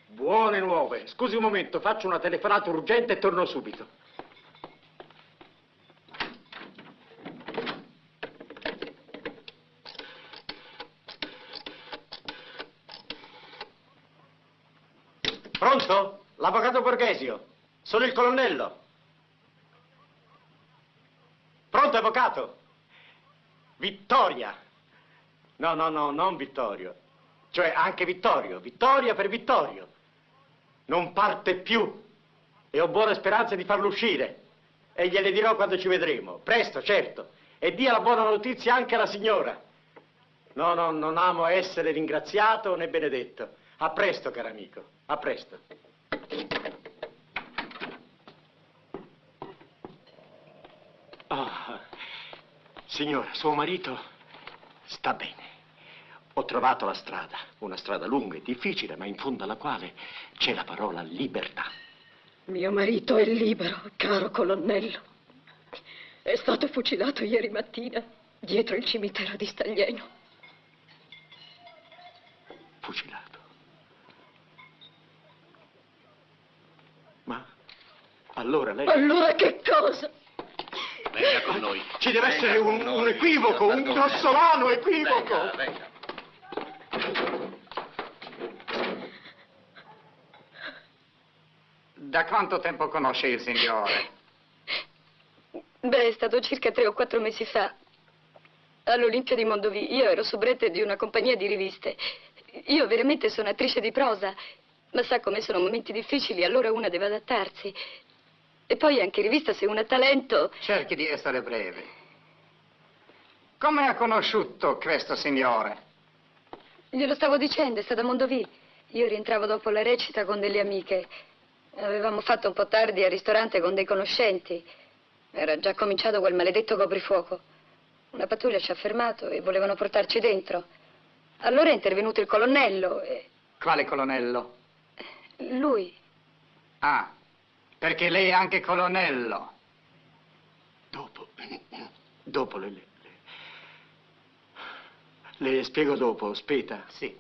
Buone nuove. Scusi un momento, faccio una telefonata urgente e torno subito. Pronto? L'avvocato Borghesio. Sono il colonnello. Pronto, avvocato? Vittoria. No, non Vittorio. Cioè anche Vittorio. Vittoria per Vittorio. Non parte più. E ho buone speranze di farlo uscire. E gliele dirò quando ci vedremo. Presto, certo. E dia la buona notizia anche alla signora. No, non amo essere ringraziato né benedetto. A presto, caro amico. A presto. Signora, suo marito sta bene. Ho trovato la strada, una strada lunga e difficile, ma in fondo alla quale c'è la parola libertà. Mio marito è libero, caro colonnello. È stato fucilato ieri mattina dietro il cimitero di Staglieno. Fucilato? Ma allora lei... Allora che cosa? Venga con noi. Ci deve essere un equivoco, un grossolano equivoco. Venga. Da quanto tempo conosce il signore? Beh, è stato circa 3 o 4 mesi fa, all'Olimpia di Mondovì. Io ero soubrette di una compagnia di riviste. Io veramente sono attrice di prosa, ma sa come sono momenti difficili, allora una deve adattarsi. E poi anche in rivista, se uno ha talento... Cerchi di essere breve. Come ha conosciuto questo signore? Glielo stavo dicendo, è stata a Mondovì. Io rientravo dopo la recita con delle amiche. Avevamo fatto un po' tardi al ristorante con dei conoscenti. Era già cominciato quel maledetto coprifuoco. Una pattuglia ci ha fermato e volevano portarci dentro. Allora è intervenuto il colonnello e... Quale colonnello? Lui. Ah, perché lei è anche colonnello. Dopo le spiego dopo, aspetta. Sì.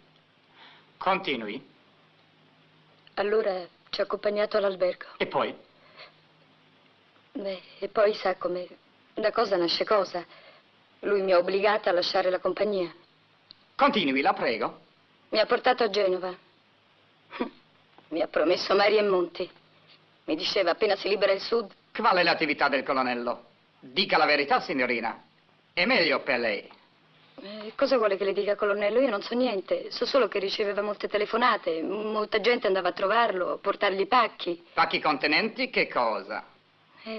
Continui. Allora ci ha accompagnato all'albergo. E poi? Beh, e poi sa come... Da cosa nasce cosa. Lui mi ha obbligata a lasciare la compagnia. Continui, la prego. Mi ha portato a Genova. Mi ha promesso mari e monti. Mi diceva, appena si libera il sud... Qual è l'attività del colonnello? Dica la verità, signorina. È meglio per lei. Cosa vuole che le dica, colonnello? Io non so niente. So solo che riceveva molte telefonate. Molta gente andava a trovarlo, a portargli pacchi. Pacchi contenenti che cosa?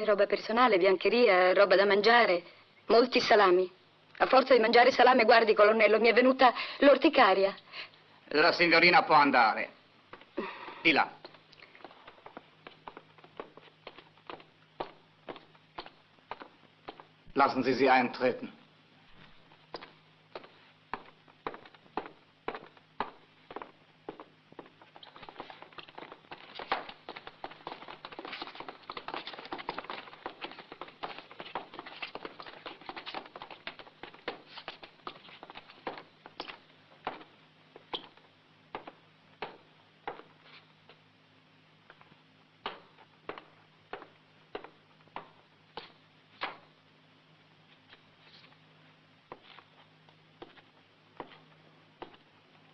Roba personale, biancheria, roba da mangiare. Molti salami. A forza di mangiare salame, guardi, colonnello, mi è venuta l'orticaria. La signorina può andare. Di là. Lassen Sie sie eintreten.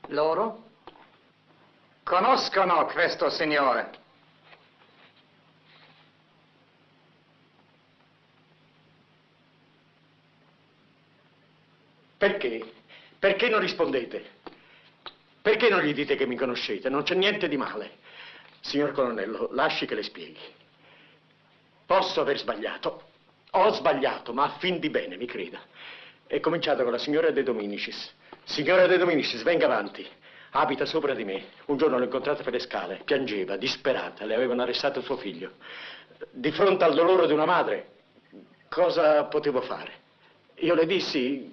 Loro conoscono questo signore. Perché? Perché non rispondete? Perché non gli dite che mi conoscete? Non c'è niente di male. Signor colonnello, lasci che le spieghi. Posso aver sbagliato. Ho sbagliato, ma a fin di bene, mi creda. È cominciato con la signora De Dominicis. Signora De Dominicis, venga avanti. Abita sopra di me. Un giorno l'ho incontrata per le scale. Piangeva, disperata. Le avevano arrestato suo figlio. Di fronte al dolore di una madre, cosa potevo fare? Io le dissi,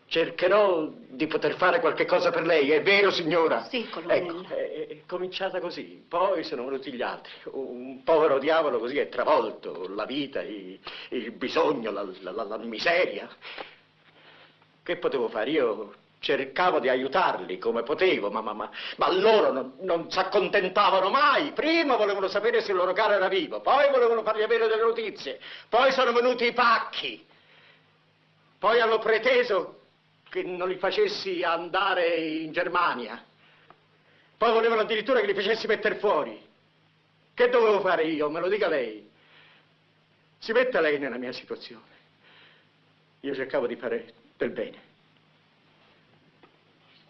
cercherò di poter fare qualche cosa per lei. È vero, signora? Sì, colonnello. Ecco, è cominciata così. Poi sono venuti gli altri. Un povero diavolo così è travolto. La vita, il bisogno, la miseria. Che potevo fare? Io cercavo di aiutarli come potevo, ma loro non si accontentavano mai. Prima volevano sapere se il loro caro era vivo, poi volevano fargli avere delle notizie, poi sono venuti i pacchi, poi hanno preteso che non li facessi andare in Germania. Poi volevano addirittura che li facessi mettere fuori. Che dovevo fare io? Me lo dica lei. Si metta lei nella mia situazione. Io cercavo di fare del bene.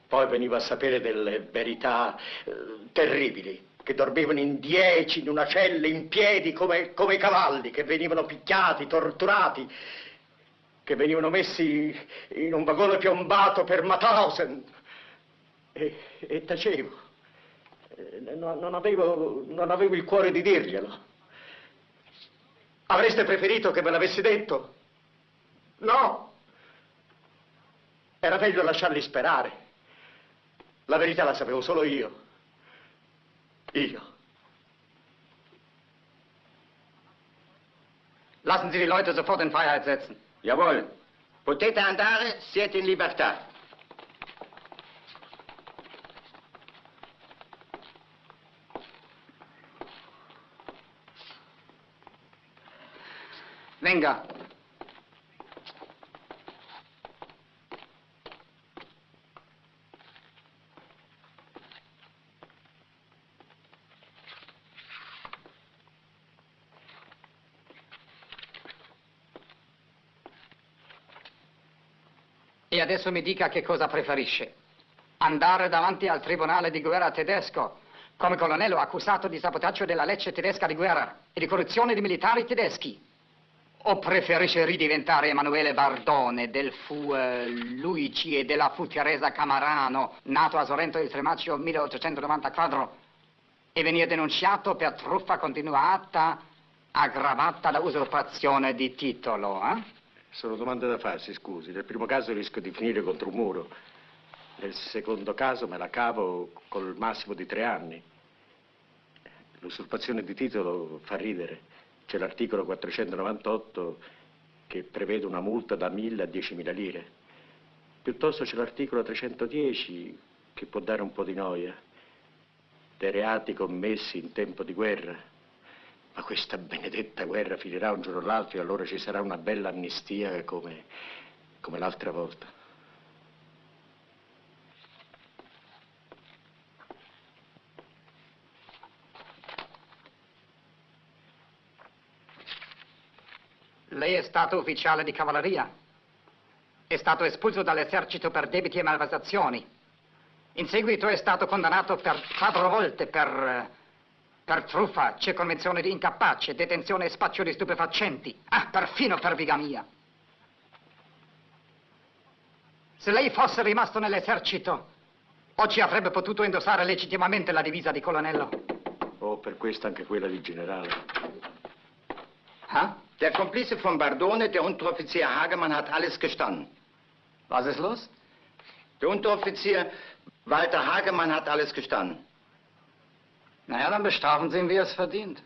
Poi venivo a sapere delle verità terribili, che dormivano in 10 in una cella in piedi come i cavalli, che venivano picchiati, torturati, che venivano messi in un vagone piombato per Mauthausen. E tacevo. Non avevo il cuore di dirglielo. Avreste preferito che me l'avessi detto? No! Era meglio lasciarli sperare. La verità la sapevo solo io. Io. Lassen Sie die Leute sofort in Freiheit setzen. Jawohl. Potete andare, siete in libertà. Venga. E adesso mi dica che cosa preferisce. Andare davanti al tribunale di guerra tedesco come colonnello accusato di sabotaggio della legge tedesca di guerra e di corruzione di militari tedeschi. O preferisce ridiventare Emanuele Bardone del fu Luigi e della fu Teresa Camarano, nato a Sorrento il 3 maggio 1894 e venire denunciato per truffa continuata aggravata da usurpazione di titolo, Sono domande da farsi, scusi. Nel primo caso rischio di finire contro un muro. Nel secondo caso me la cavo col massimo di 3 anni. L'usurpazione di titolo fa ridere. C'è l'articolo 498 che prevede una multa da 1.000 a 10.000 lire. Piuttosto c'è l'articolo 310 che può dare un po' di noia. Dei reati commessi in tempo di guerra. Ma questa benedetta guerra finirà un giorno o l'altro e allora ci sarà una bella amnistia come l'altra volta. Lei è stato ufficiale di cavalleria. È stato espulso dall'esercito per debiti e malversazioni. In seguito è stato condannato per 4 volte per truffa, circonvenzione di incapace, detenzione e spaccio di stupefacenti. Perfino per bigamia. Se lei fosse rimasto nell'esercito, oggi avrebbe potuto indossare legittimamente la divisa di colonnello. Oh, per questo anche quella di generale. Der Komplize von Bardone, der Unteroffizier Hagemann, hat alles gestanden. Was ist los? Der Unteroffizier Walter Hagemann hat alles gestanden. Na ja, dann bestrafen Sie ihn, wie er es verdient.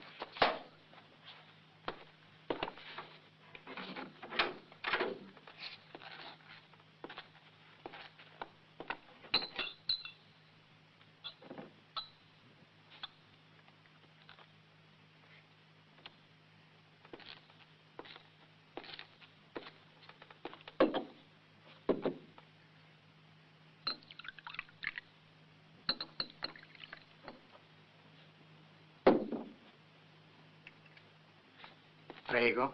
Prego.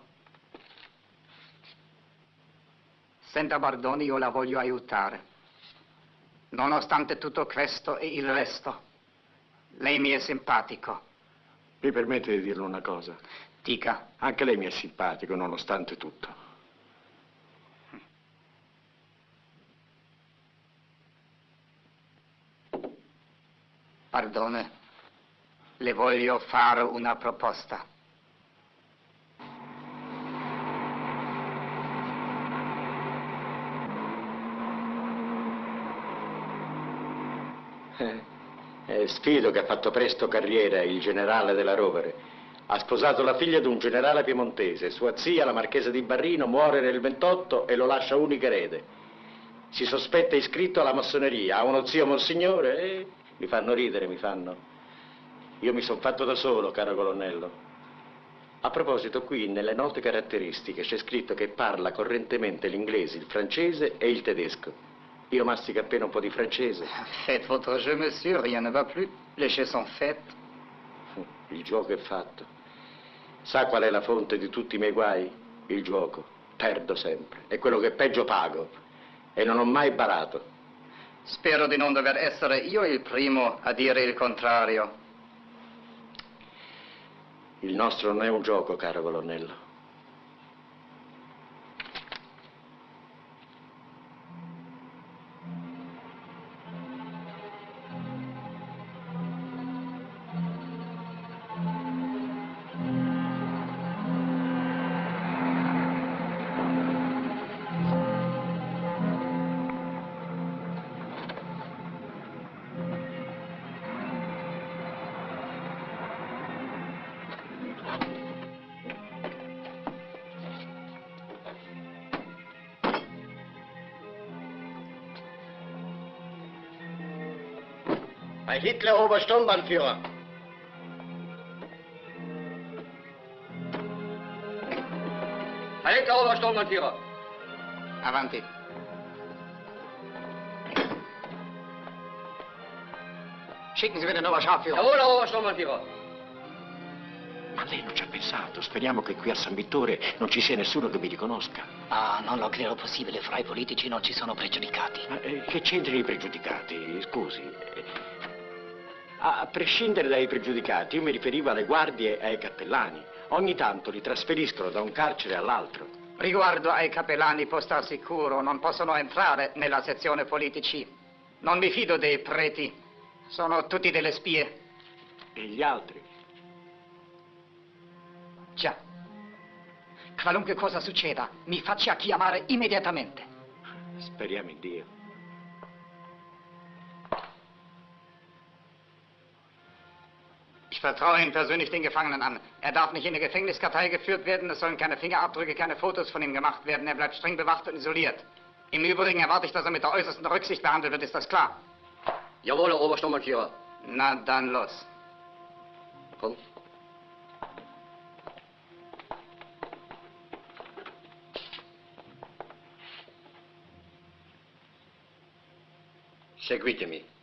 Senta Bardoni, io la voglio aiutare. Nonostante tutto questo e il resto, lei mi è simpatico. Mi permette di dirle una cosa? Dica. Anche lei mi è simpatico, nonostante tutto. Bardone, le voglio fare una proposta. Sfido che ha fatto presto carriera, il generale della Rovere. Ha sposato la figlia di un generale piemontese. Sua zia, la marchesa di Barrino, muore nel 28 e lo lascia unico erede. Si sospetta iscritto alla massoneria. Ha uno zio monsignore e mi fanno ridere, mi fanno. Io mi sono fatto da solo, caro colonnello. A proposito, qui nelle note caratteristiche c'è scritto che parla correntemente l'inglese, il francese e il tedesco. Io mastico appena un po' di francese. Faites votre jeu, monsieur, rien ne va plus. Les jeux sont faits. Il gioco è fatto. Sa qual è la fonte di tutti i miei guai? Il gioco. Perdo sempre. E quello che è peggio pago. E non ho mai barato. Spero di non dover essere io il primo a dire il contrario. Il nostro non è un gioco, caro colonnello. Bei Hitler, Obersturmbannführer. Bei Hitler, Obersturmbannführer. Avanti. Schicken Sie mir den Oberscharführer. Jawohl, Herr Obersturmbannführer. Ma lei non ci ha pensato. Speriamo che qui a San Vittore non ci sia nessuno che mi riconosca. Ah, non lo credo possibile. Fra i politici non ci sono pregiudicati. Ma, che c'entrano i pregiudicati? Scusi. A prescindere dai pregiudicati, io mi riferivo alle guardie e ai cappellani. Ogni tanto li trasferiscono da un carcere all'altro. Riguardo ai cappellani, può star sicuro, non possono entrare nella sezione politici. Non mi fido dei preti. Sono tutti delle spie. E gli altri? Già. Qualunque cosa succeda, mi faccia chiamare immediatamente. Speriamo in Dio. Ich vertraue Ihnen persönlich den Gefangenen an. Er darf nicht in die Gefängniskartei geführt werden, es sollen keine Fingerabdrücke, keine Fotos von ihm gemacht werden. Er bleibt streng bewacht und isoliert. Im Übrigen erwarte ich, dass er mit der äußersten Rücksicht behandelt wird, ist das klar? Jawohl, Herr Obersturmbannführer. Na, dann los. Komm. Seguitemi.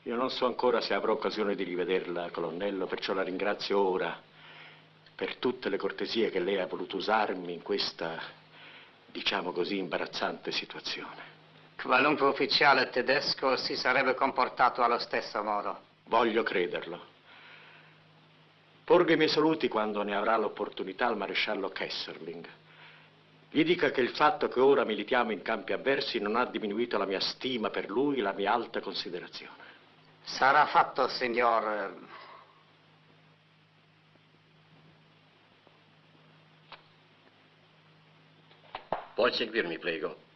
Io non so ancora se avrò occasione di rivederla, colonnello, perciò la ringrazio ora per tutte le cortesie che lei ha voluto usarmi in questa, diciamo così, imbarazzante situazione. Qualunque ufficiale tedesco si sarebbe comportato allo stesso modo. Voglio crederlo. Porgo i miei saluti quando ne avrà l'opportunità al maresciallo Kesserling. Gli dica che il fatto che ora militiamo in campi avversi non ha diminuito la mia stima per lui, la mia alta considerazione. Sarà fatto, signor. Puoi seguirmi, prego.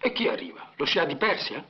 E chi arriva? Lo scià di Persia?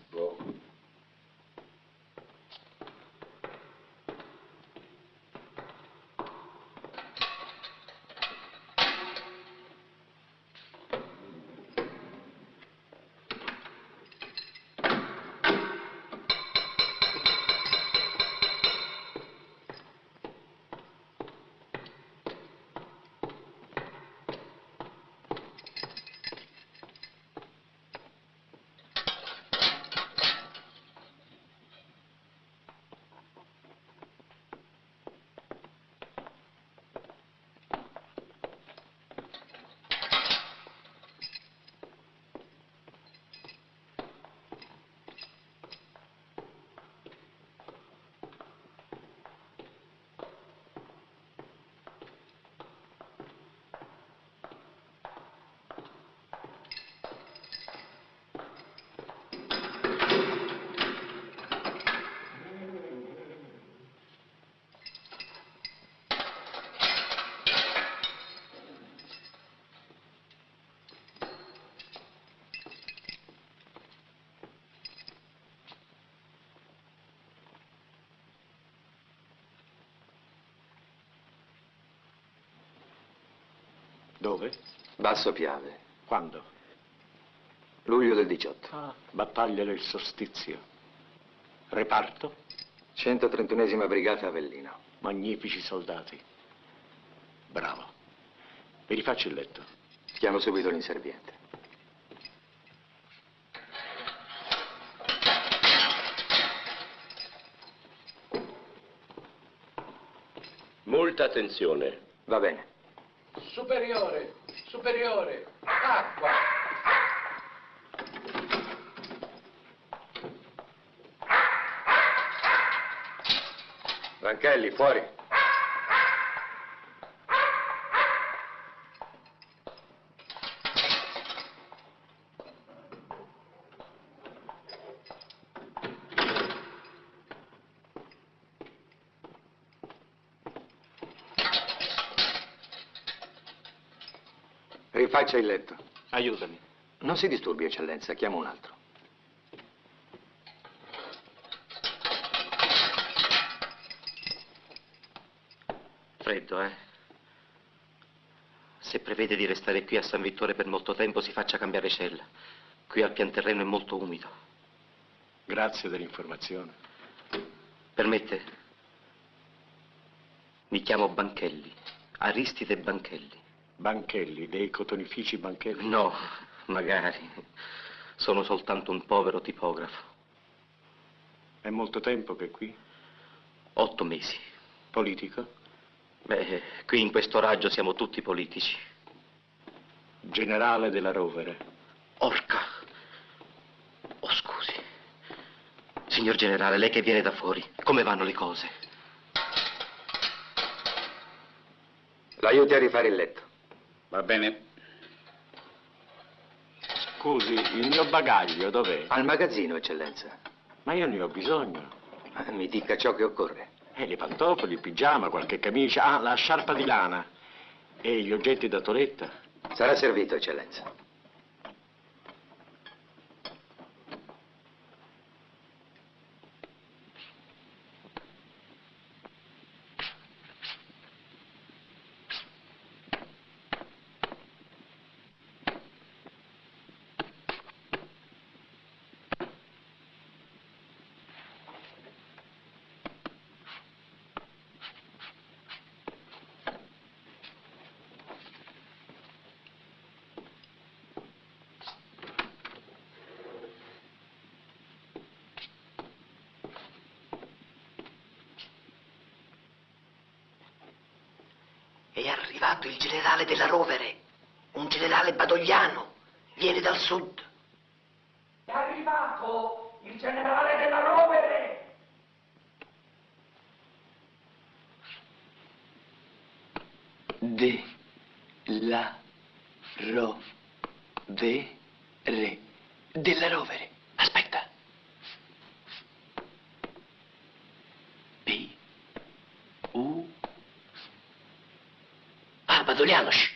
Dove? Basso Piave. Quando? Luglio del 18. Ah, battaglia del Solstizio. Reparto? 131esima Brigata Avellino. Magnifici soldati. Bravo. Mi rifaccio il letto. Chiamo subito l'inserviente. Molta attenzione. Va bene. Superiore, superiore, acqua. Ranchelli, fuori. Rifaccia il letto. Aiutami. Non si disturbi, eccellenza, chiamo un altro. Freddo, eh? Se prevede di restare qui a San Vittore per molto tempo, si faccia cambiare cella. Qui al pian terreno è molto umido. Grazie dell'informazione. Permette? Mi chiamo Banchelli, Aristide Banchelli. Banchelli, dei cotonifici Banchelli? No, magari. Sono soltanto un povero tipografo. È molto tempo che è qui? 8 mesi. Politico? Beh, qui in questo raggio siamo tutti politici. Generale della Rovere. Orca. Oh, scusi. Signor generale, lei che viene da fuori, come vanno le cose? L'aiuti a rifare il letto. Va bene. Scusi, il mio bagaglio dov'è? Al magazzino, eccellenza. Ma io ne ho bisogno. Mi dica ciò che occorre. Le pantofole, il pigiama, qualche camicia, ah, la sciarpa di lana. E gli oggetti da Toletta. Sarà servito, eccellenza. È arrivato il generale della Rovere, un generale badogliano, viene dal sud. È arrivato il generale della Rovere! Della Rovere. Aspetta. Ah, badogliano, shh.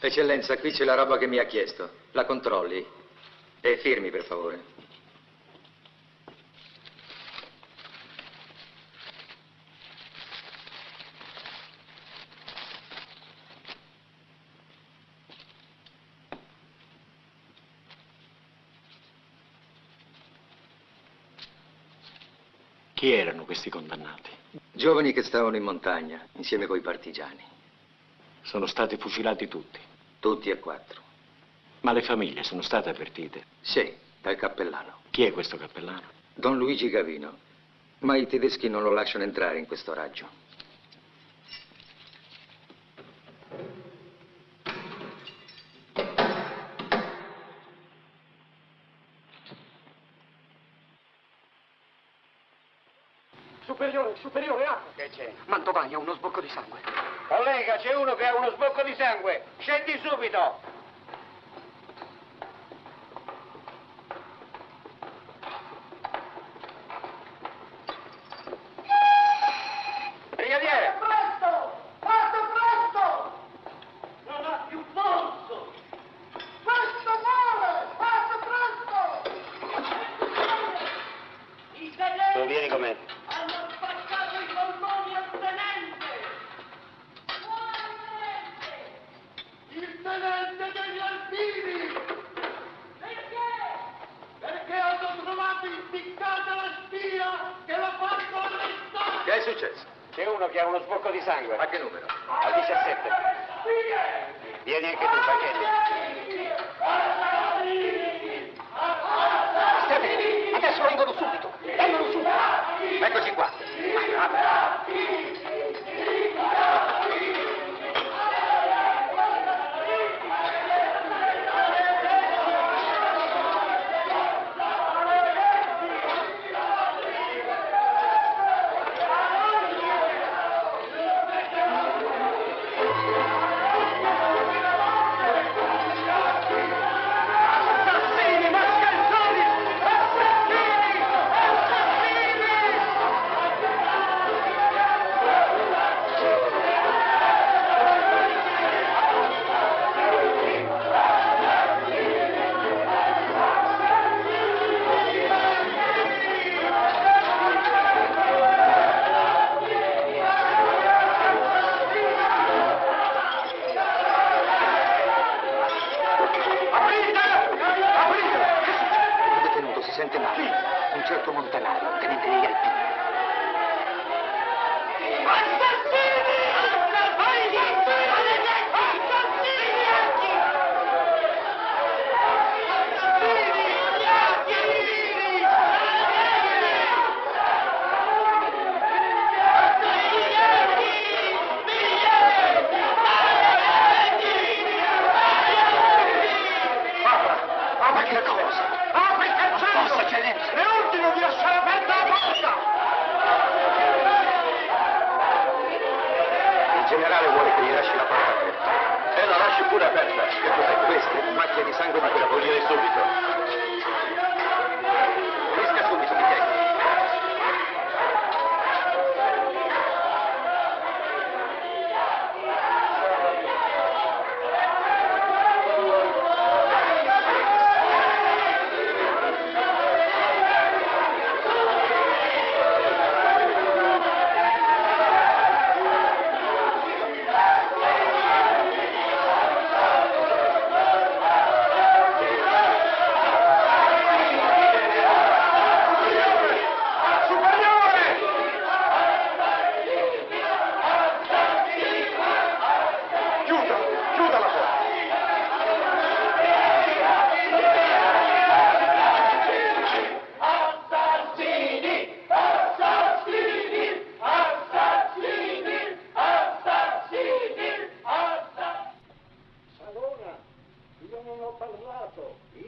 Eccellenza, qui c'è la roba che mi ha chiesto. La controlli. E firmi, per favore. Chi erano questi condannati? Giovani che stavano in montagna, insieme coi partigiani. Sono stati fucilati tutti? Tutti e 4. Ma le famiglie sono state avvertite? Sì, dal cappellano. Chi è questo cappellano? Don Luigi Gavino. Ma i tedeschi non lo lasciano entrare in questo raggio. Superiore, apri! Che c'è? Mantovani ha uno sbocco di sangue. Collega, c'è uno che ha uno sbocco di sangue. Scendi subito. Brigadiere! Presto! Fate presto! Non ha più polso! Questo muore! Fate presto! I tedeschi Tu vieni con me. hanno spaccato i polmoni al tenente! Quale tenente? Il tenente degli Alpini! Perché? Perché hanno trovato impiccata la spia che l'ha fatto arrestare! Che è successo? C'è uno che ha uno sbocco di sangue. A che numero? Al 17. Vieni anche tu, Pacelli. State, adesso vengono subito. Vengono subito. Eccoci qua. Sente male. Un certo Montanaro, tenente degli Alpini. Ma che cosa? Apri il cancello! Forza, eccellenza! Le ordino di lasciare aperta la porta! Il generale vuole che gli lasci la porta aperta. E la lasci pure aperta. Che cos'è? Queste? Macchie di sangue di Ma quello. vuol dire subito. Finisca subito, mi chiedo.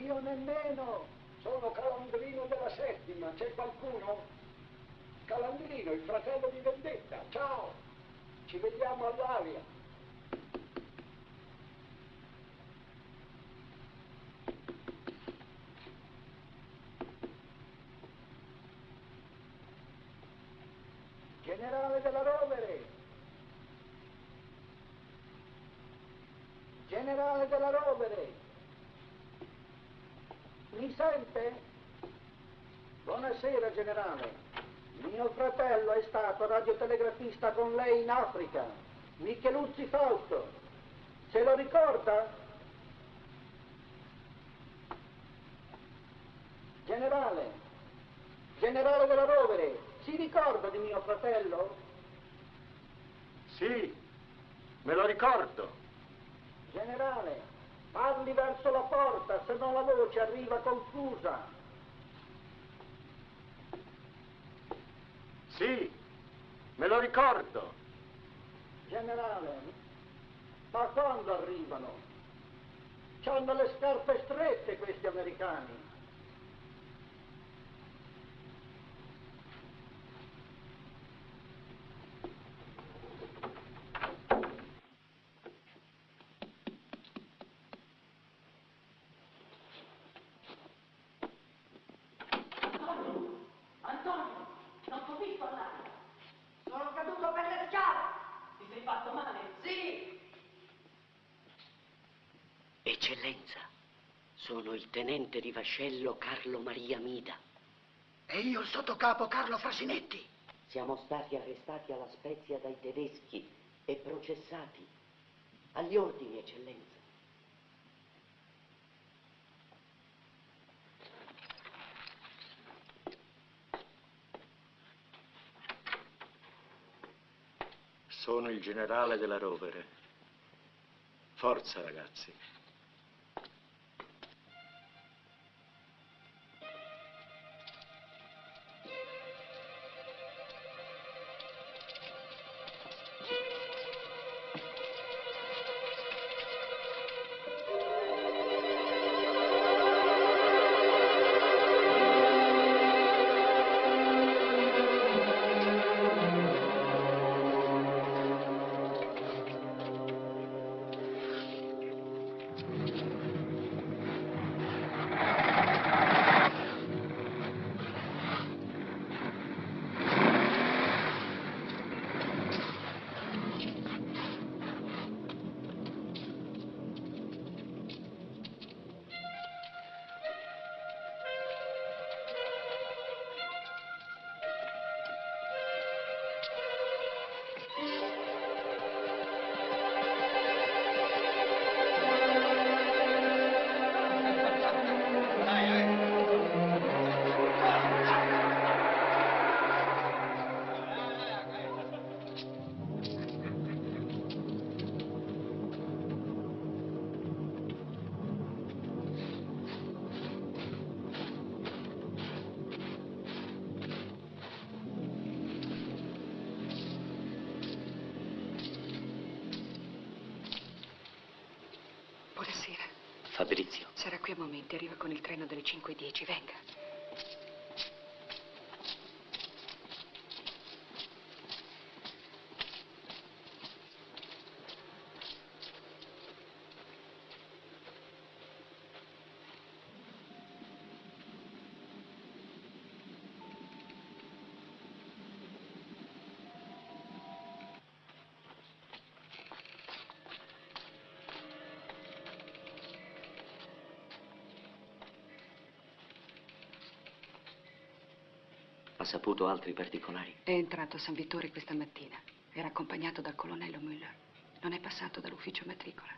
Io nemmeno. Sono Calandrino della Settima. C'è qualcuno? Calandrino, il fratello di Vendetta. Ciao. Ci vediamo all'aria. Generale della Rovere. Generale della Rovere. Mi sente? Buonasera, generale. Mio fratello è stato radiotelegrafista con lei in Africa. Micheluzzi Fausto. Se lo ricorda? Generale. Generale della Rovere. Si ricorda di mio fratello? Sì, me lo ricordo. Generale, parli verso la porta, se no la voce arriva confusa. Sì, me lo ricordo. Generale, ma quando arrivano? C'hanno le scarpe strette questi americani. Antonio, non potevi parlare. Sono caduto per le scale. Ti sei fatto male? Sì. Eccellenza, sono il tenente di vascello Carlo Maria Mida. E io il sottocapo Carlo Frasinetti. Siamo stati arrestati alla Spezia dai tedeschi e processati. Agli ordini, eccellenza. Sono il generale della Rovere. Forza, ragazzi. Buonasera. Fabrizio. Sarà qui a momenti, arriva con il treno delle 5:10, venga. Ha saputo altri particolari? È entrato a San Vittore questa mattina. Era accompagnato dal colonnello Müller. Non è passato dall'ufficio matricola.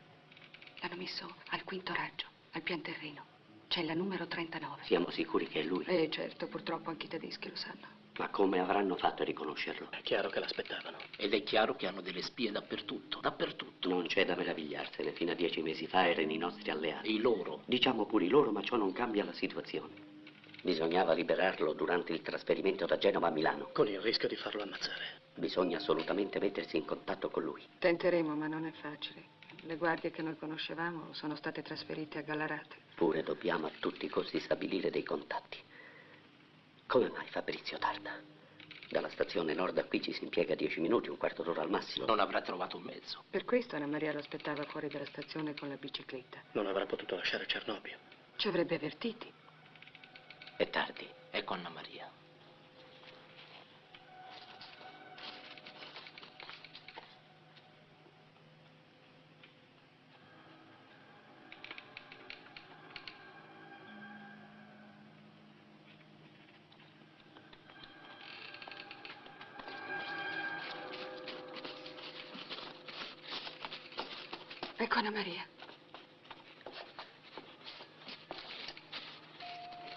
L'hanno messo al quinto raggio, al pian terreno. C'è la numero 39. Siamo sicuri che è lui? Certo, purtroppo anche i tedeschi lo sanno. Ma come avranno fatto a riconoscerlo? È chiaro che l'aspettavano. Ed è chiaro che hanno delle spie dappertutto, dappertutto. Non c'è da meravigliarsene. Fino a 10 mesi fa erano i nostri alleati. I loro? Diciamo pure i loro, ma ciò non cambia la situazione. Bisognava liberarlo durante il trasferimento da Genova a Milano. Con il rischio di farlo ammazzare. Bisogna assolutamente mettersi in contatto con lui. Tenteremo, ma non è facile. Le guardie che noi conoscevamo sono state trasferite a Gallarate. Pure dobbiamo a tutti i costi stabilire dei contatti. Come mai Fabrizio tarda? Dalla stazione nord a qui ci si impiega 10 minuti, un quarto d'ora al massimo. Non avrà trovato un mezzo. Per questo Anna Maria lo aspettava fuori dalla stazione con la bicicletta. Non avrà potuto lasciare Cernobio. Ci avrebbe avvertiti. È tardi. Ecco Anna Maria. Ecco Anna Maria.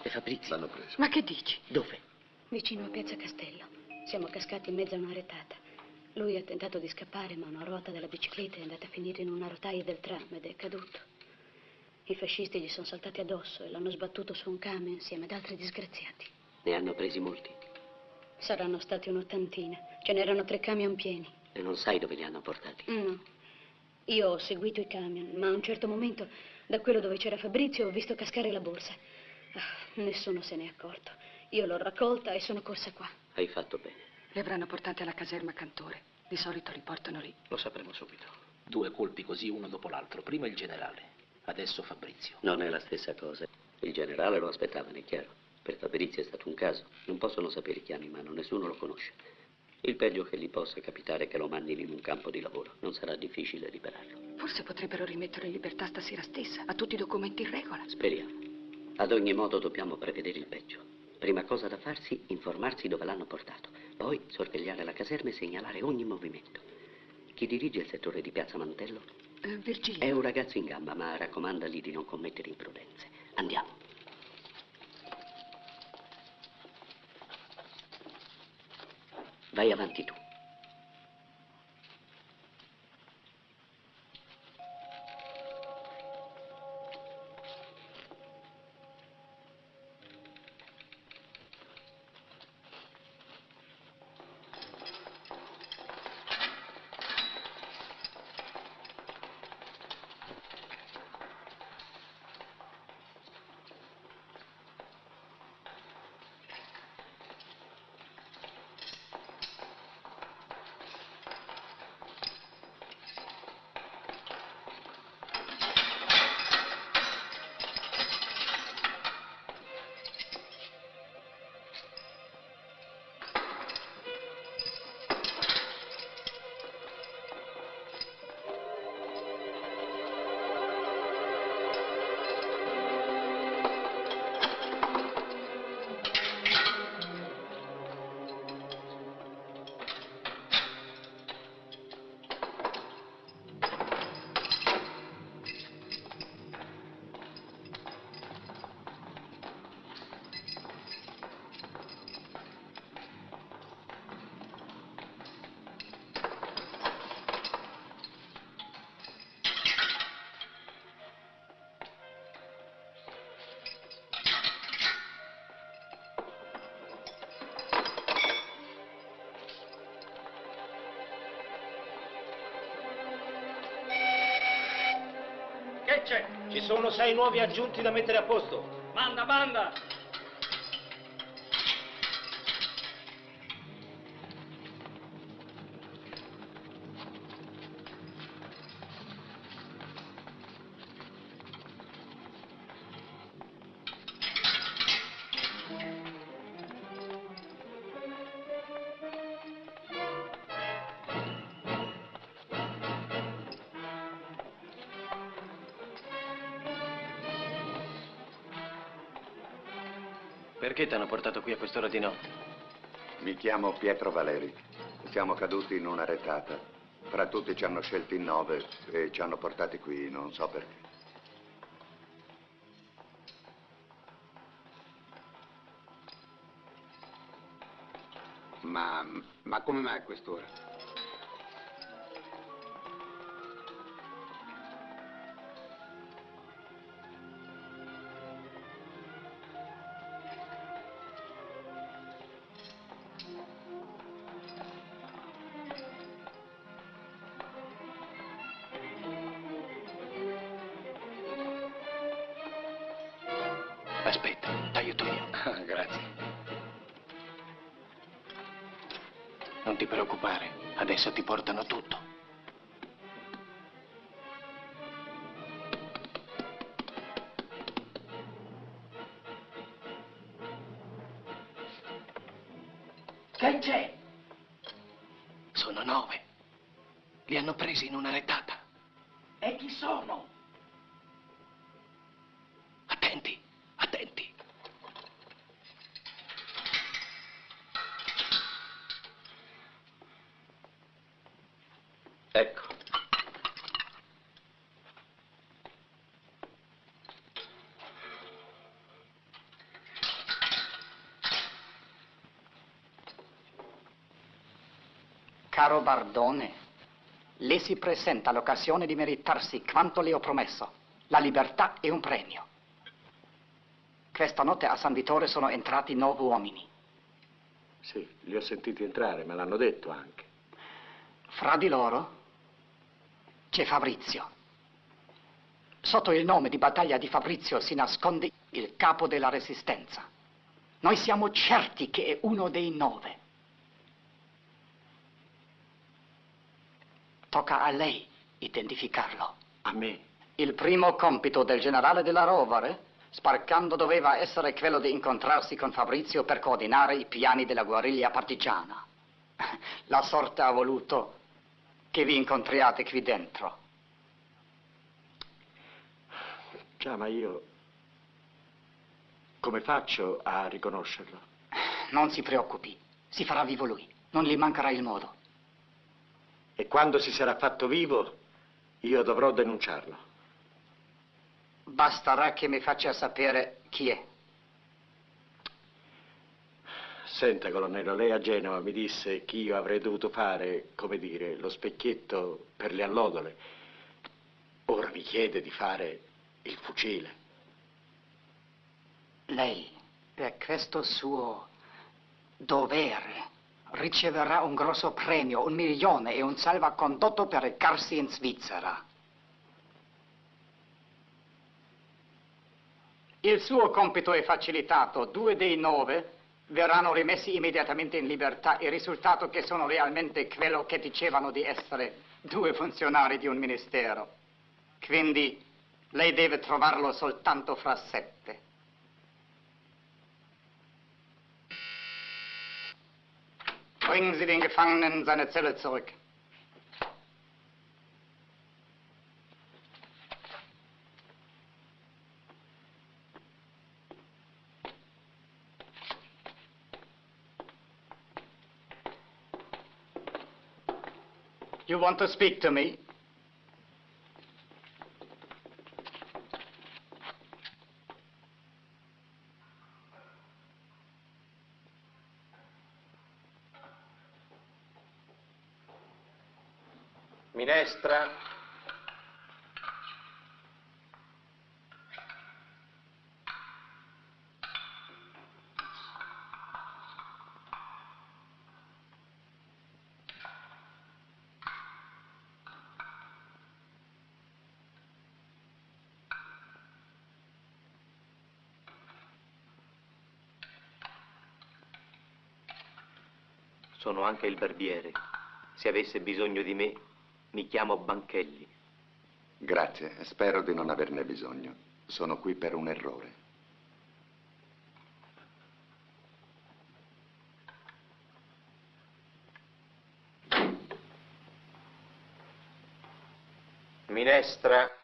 E Fabrizio? L'hanno preso. Ma che dici? Dove? Vicino a Piazza Castello. Siamo cascati in mezzo a una retata. Lui ha tentato di scappare, ma una ruota della bicicletta è andata a finire in una rotaia del tram ed è caduto. I fascisti gli sono saltati addosso e l'hanno sbattuto su un camion insieme ad altri disgraziati. Ne hanno presi molti. Saranno stati un'ottantina. Ce n'erano 3 camion pieni. E non sai dove li hanno portati? No. Io ho seguito i camion, ma a un certo momento, da quello dove c'era Fabrizio, ho visto cascare la borsa. Nessuno se n'è accorto. Io l'ho raccolta e sono corsa qua. Hai fatto bene. Li avranno portati alla caserma Cantore. Di solito li portano lì. Lo sapremo subito. 2 colpi così, uno dopo l'altro. Prima il generale, adesso Fabrizio. Non è la stessa cosa. Il generale lo aspettavano, è chiaro. Per Fabrizio è stato un caso. Non possono sapere chi hanno in mano, nessuno lo conosce. Il peggio che gli possa capitare è che lo mandino in un campo di lavoro. Non sarà difficile liberarlo. Forse potrebbero rimetterlo in libertà stasera stessa. Ha tutti i documenti in regola. Speriamo. Ad ogni modo dobbiamo prevedere il peggio. Prima cosa da farsi, informarsi dove l'hanno portato. Poi sorvegliare la caserma e segnalare ogni movimento. Chi dirige il settore di Piazza Mantello? Virgilio. È un ragazzo in gamba, ma raccomandagli di non commettere imprudenze. Andiamo. Vai avanti tu. Che c'è? Ci sono 6 nuovi aggiunti da mettere a posto. Manda, manda! Perché ti hanno portato qui a quest'ora di notte? Mi chiamo Pietro Valeri. Siamo caduti in una retata. Fra tutti ci hanno scelti in 9 e ci hanno portati qui, non so perché. Ma come mai a quest'ora? Aspetta, t'aiuto io. Grazie. Non ti preoccupare, adesso ti portano tutto. Che c'è? Sono 9. Li hanno presi in una retata. E chi sono? Attenti, attenti. Ecco. Caro Bardone, lei si presenta all'occasione di meritarsi quanto le ho promesso, la libertà e un premio. Questa notte a San Vittore sono entrati 9 uomini. Sì, li ho sentiti entrare, me l'hanno detto anche. Fra di loro c'è Fabrizio. Sotto il nome di Battaglia di Fabrizio si nasconde il capo della Resistenza. Noi siamo certi che è uno dei 9. Tocca a lei identificarlo. A me? Il primo compito del generale della Rovere, sparcando, doveva essere quello di incontrarsi con Fabrizio per coordinare i piani della guerriglia partigiana. La sorte ha voluto che vi incontriate qui dentro. Già, ma io... come faccio a riconoscerlo? Non si preoccupi, si farà vivo lui, non gli mancherà il modo. E quando si sarà fatto vivo, io dovrò denunciarlo. Basterà che mi faccia sapere chi è. Senta, colonnello, lei a Genova mi disse che io avrei dovuto fare, come dire, lo specchietto per le allodole. Ora mi chiede di fare il fucile. Lei, per questo suo dovere, riceverà un grosso premio, 1 milione e un salvacondotto per recarsi in Svizzera. Il suo compito è facilitato. 2 dei 9 verranno rimessi immediatamente in libertà. Il risultato che sono realmente quello che dicevano di essere 2 funzionari di un ministero. Quindi lei deve trovarlo soltanto fra 7. Bringen Sie den Gefangenen in seine Zelle zurück. You want to speak to me? Minestra. Sono anche il barbiere. Se avesse bisogno di me, mi chiamo Banchelli. Grazie, spero di non averne bisogno. Sono qui per un errore. Minestra.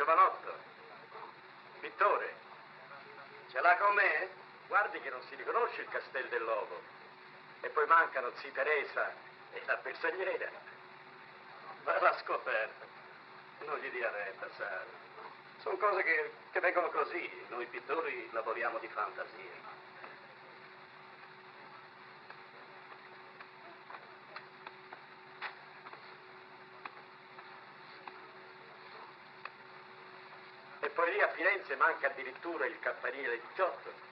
Giovanotto, pittore, ce l'ha con me? Guardi che non si riconosce il Castel dell'Ovo. E poi mancano zia Teresa e la bersagliera. Ma l'ha scoperta. Non gli dia retta, sa. Sono cose che vengono così. Noi pittori lavoriamo di fantasia. E poi lì a Firenze manca addirittura il campanile 18.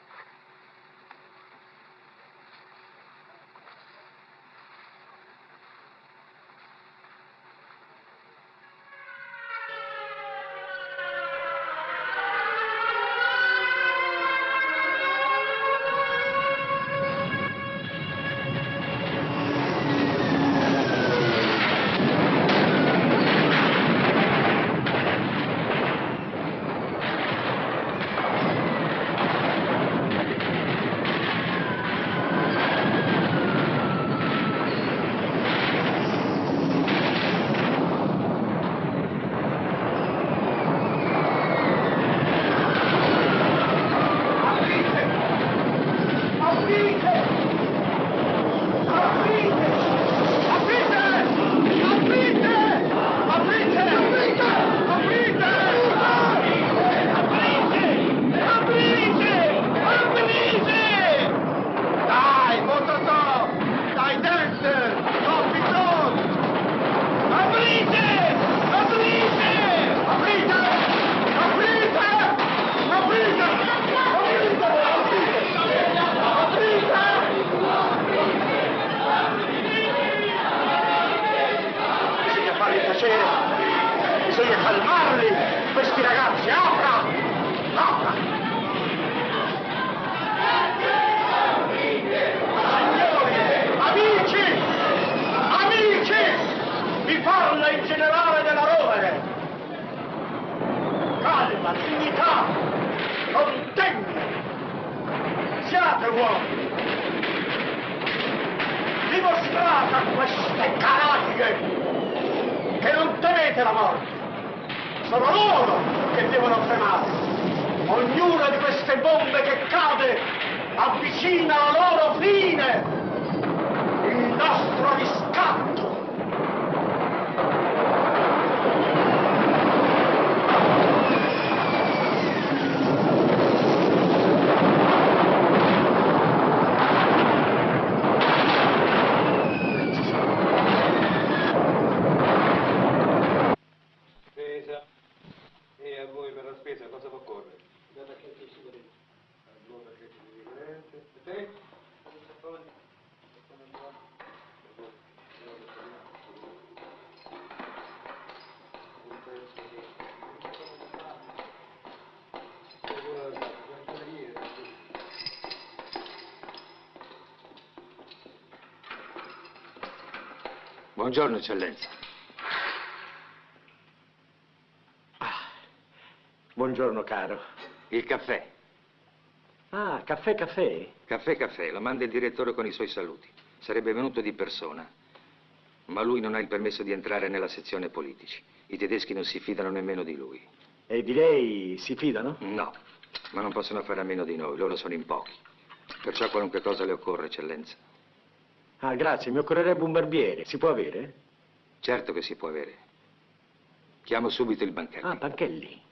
piacere. Bisogna calmarli, questi ragazzi. Apra! Apra! Signori, amici! Amici! Vi parla il generale della Rovere. Calma, dignità, contegno. Siate uomini. Dimostrate a queste canaglie che non temete la morte. Sono loro che devono tremare. Ognuna di queste bombe che cade avvicina la loro fine, il nostro riscatto. E a voi per la spesa cosa vi occorre? Due pacchetti di sigarette. Due pacchetti di sigarette. E te? Buongiorno, eccellenza. Buongiorno, caro. Il caffè. Ah, caffè, caffè? Caffè, caffè. Lo manda il direttore con i suoi saluti. Sarebbe venuto di persona. Ma lui non ha il permesso di entrare nella sezione politici. I tedeschi non si fidano nemmeno di lui. E di lei si fidano? No, ma non possono fare a meno di noi. Loro sono in pochi. Perciò qualunque cosa le occorre, eccellenza. Ah, grazie. Mi occorrerebbe un barbiere. Si può avere? Certo che si può avere. Chiamo subito il Banchelli. Ah, Banchelli.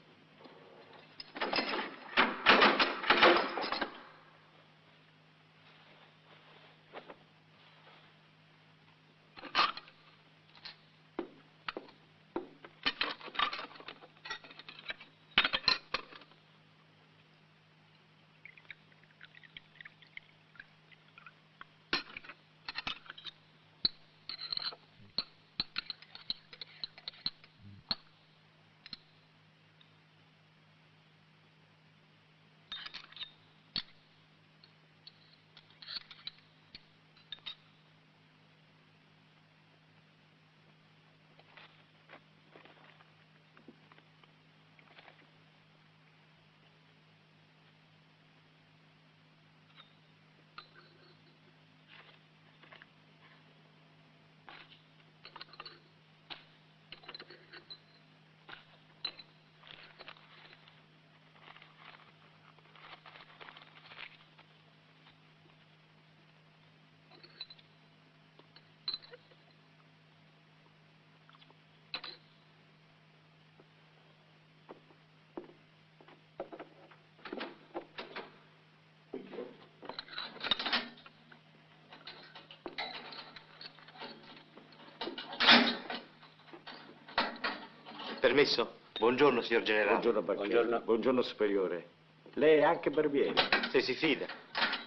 Permesso? Buongiorno, signor generale. Buongiorno, Banchelli. Buongiorno, superiore. Lei è anche barbiere? Se si fida.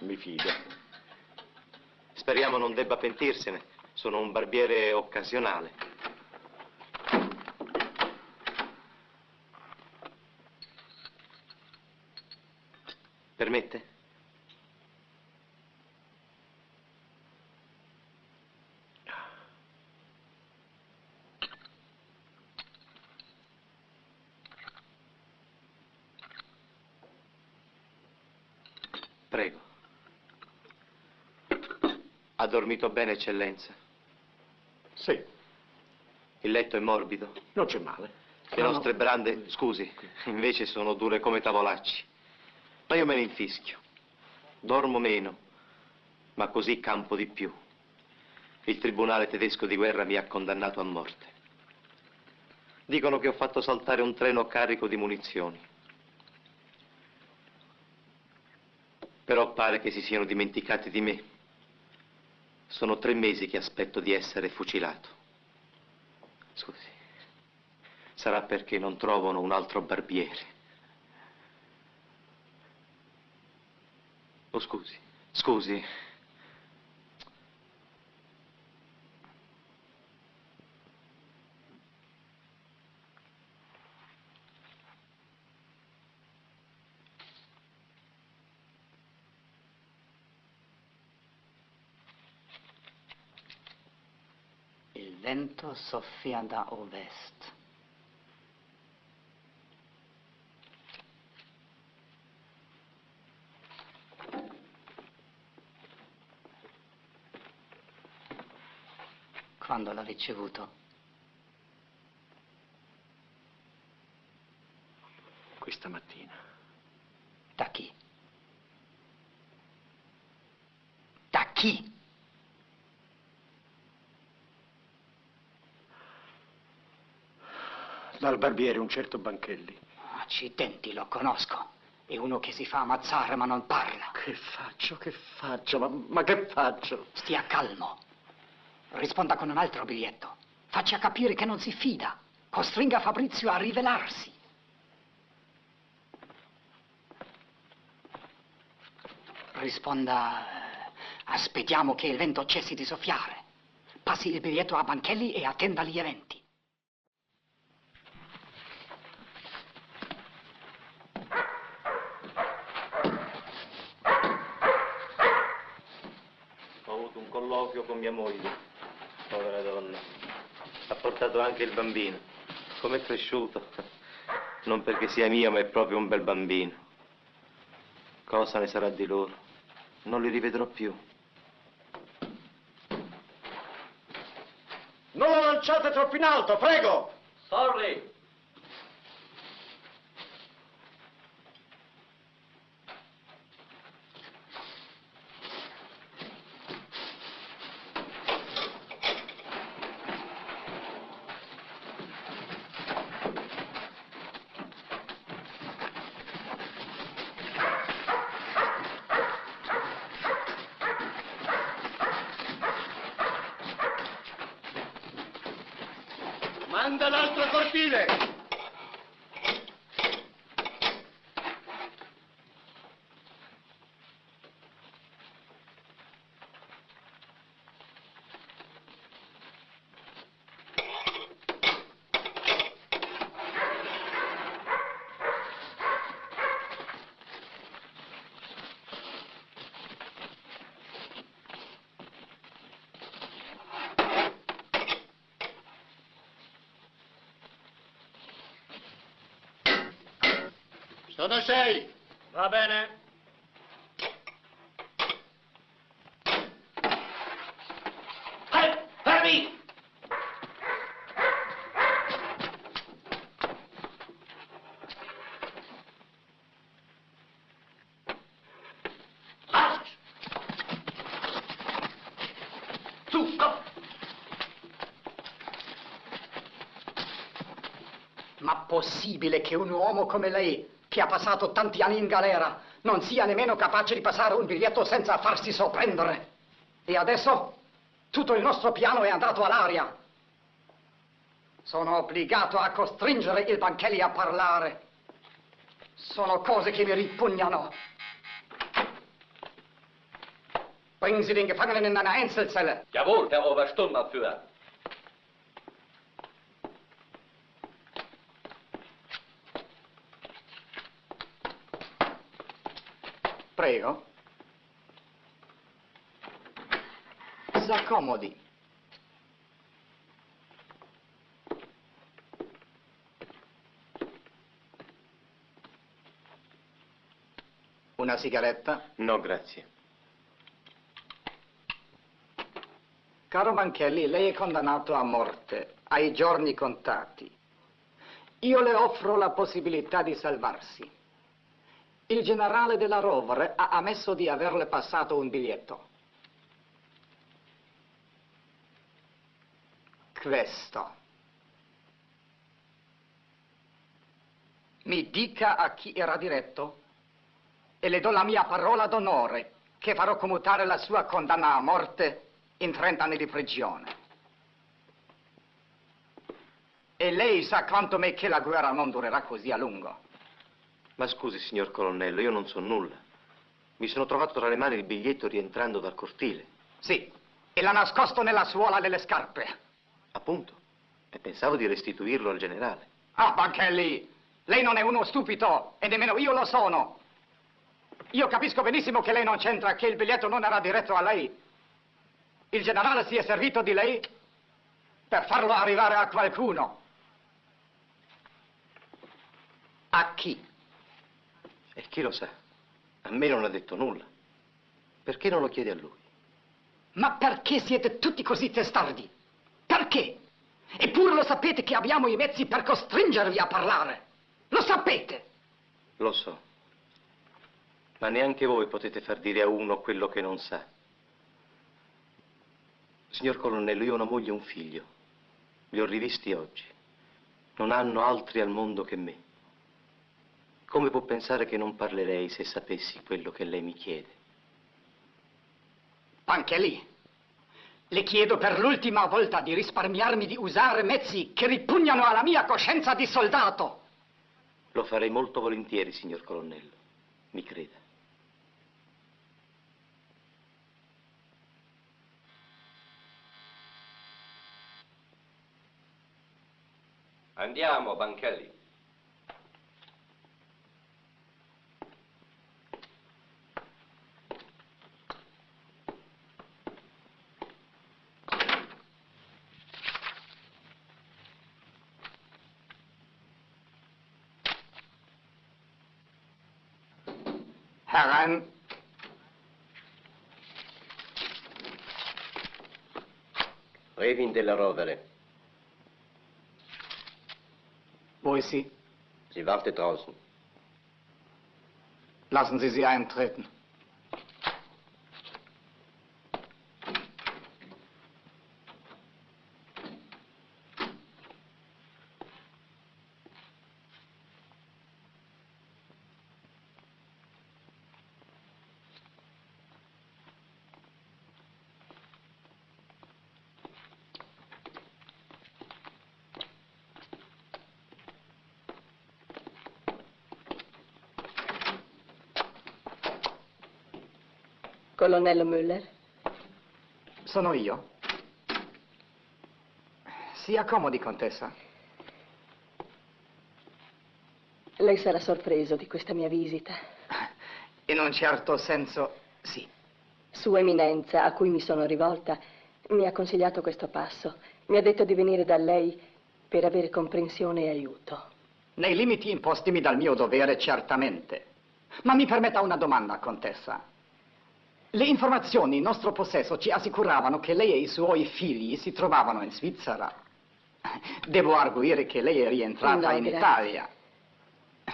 Mi fido. Speriamo non debba pentirsene. Sono un barbiere occasionale. Permette? Prego. Ha dormito bene, eccellenza? Sì. Il letto è morbido? Non c'è male. Le nostre brande, scusi, invece sono dure come tavolacci. Ma io me ne infischio. Dormo meno, ma così campo di più. Il tribunale tedesco di guerra mi ha condannato a morte. Dicono che ho fatto saltare un treno carico di munizioni. Però pare che si siano dimenticati di me. Sono 3 mesi che aspetto di essere fucilato. Scusi, sarà perché non trovano un altro barbiere. Oh, scusi, scusi. vento soffia da ovest. Quando l'ha ricevuto? Questa mattina. Da chi? Da chi? Dal barbiere, un certo Banchelli. Accidenti, lo conosco. È uno che si fa ammazzare ma non parla. Che faccio? Che faccio? Ma che faccio? Stia calmo. Risponda con un altro biglietto. Faccia capire che non si fida. Costringa Fabrizio a rivelarsi. Risponda: aspettiamo che il vento cessi di soffiare. Passi il biglietto a Banchelli e attenda gli eventi. Ho avuto un colloquio con mia moglie, povera donna. Ha portato anche il bambino. Com'è cresciuto? Non perché sia mio, ma è proprio un bel bambino. Cosa ne sarà di loro? Non li rivedrò più. Non lo lanciate troppo in alto, prego! Sorry! Manda l'altro cortile! Sono 6. Va bene. Fermi! Su, go! Ma possibile che un uomo come lei, che ha passato tanti anni in galera, non sia nemmeno capace di passare un biglietto senza farsi sorprendere? E adesso tutto il nostro piano è andato all'aria. Sono obbligato a costringere il Banchelli a parlare. Sono cose che mi ripugnano. Bringen Sie den Gefangenen in eine Einzelzelle. Jawohl, Herr Obersturmbannführer. Prego. S'accomodi. Una sigaretta? No, grazie. Caro Banchelli, lei è condannato a morte, ai giorni contati. Io le offro la possibilità di salvarsi. Il generale della Rovere ha ammesso di averle passato un biglietto. Questo. Mi dica a chi era diretto e le do la mia parola d'onore che farò commutare la sua condanna a morte in 30 anni di prigione. E lei sa quanto me che la guerra non durerà così a lungo. Ma scusi, signor colonnello, io non so nulla. Mi sono trovato tra le mani il biglietto rientrando dal cortile. Sì, e l'ha nascosto nella suola delle scarpe. Appunto. E pensavo di restituirlo al generale. Ah, Banchelli, lei non è uno stupido e nemmeno io lo sono. Io capisco benissimo che lei non c'entra, che il biglietto non era diretto a lei. Il generale si è servito di lei per farlo arrivare a qualcuno. A chi? E chi lo sa? A me non ha detto nulla. Perché non lo chiedi a lui? Ma perché siete tutti così testardi? Perché? Eppure lo sapete che abbiamo i mezzi per costringervi a parlare. Lo sapete. Lo so. Ma neanche voi potete far dire a uno quello che non sa. Signor colonnello, io ho una moglie e un figlio. Li ho rivisti oggi. Non hanno altri al mondo che me. Come può pensare che non parlerei se sapessi quello che lei mi chiede? Anche lì. Le chiedo per l'ultima volta di risparmiarmi di usare mezzi che ripugnano alla mia coscienza di soldato. Lo farei molto volentieri, signor colonnello. Mi creda. Andiamo, Banchelli. Herren. Revin della Rovere. Wo ist sie? Sie wartet draußen. Lassen Sie sie eintreten. Colonnello Müller? Sono io. Si accomodi, contessa. Lei sarà sorpreso di questa mia visita. In un certo senso, sì. Sua Eminenza, a cui mi sono rivolta, mi ha consigliato questo passo. Mi ha detto di venire da lei per avere comprensione e aiuto. Nei limiti impostimi dal mio dovere, certamente. Ma mi permetta una domanda, contessa. Le informazioni in nostro possesso ci assicuravano che lei e i suoi figli si trovavano in Svizzera. Devo arguire che lei è rientrata in Italia.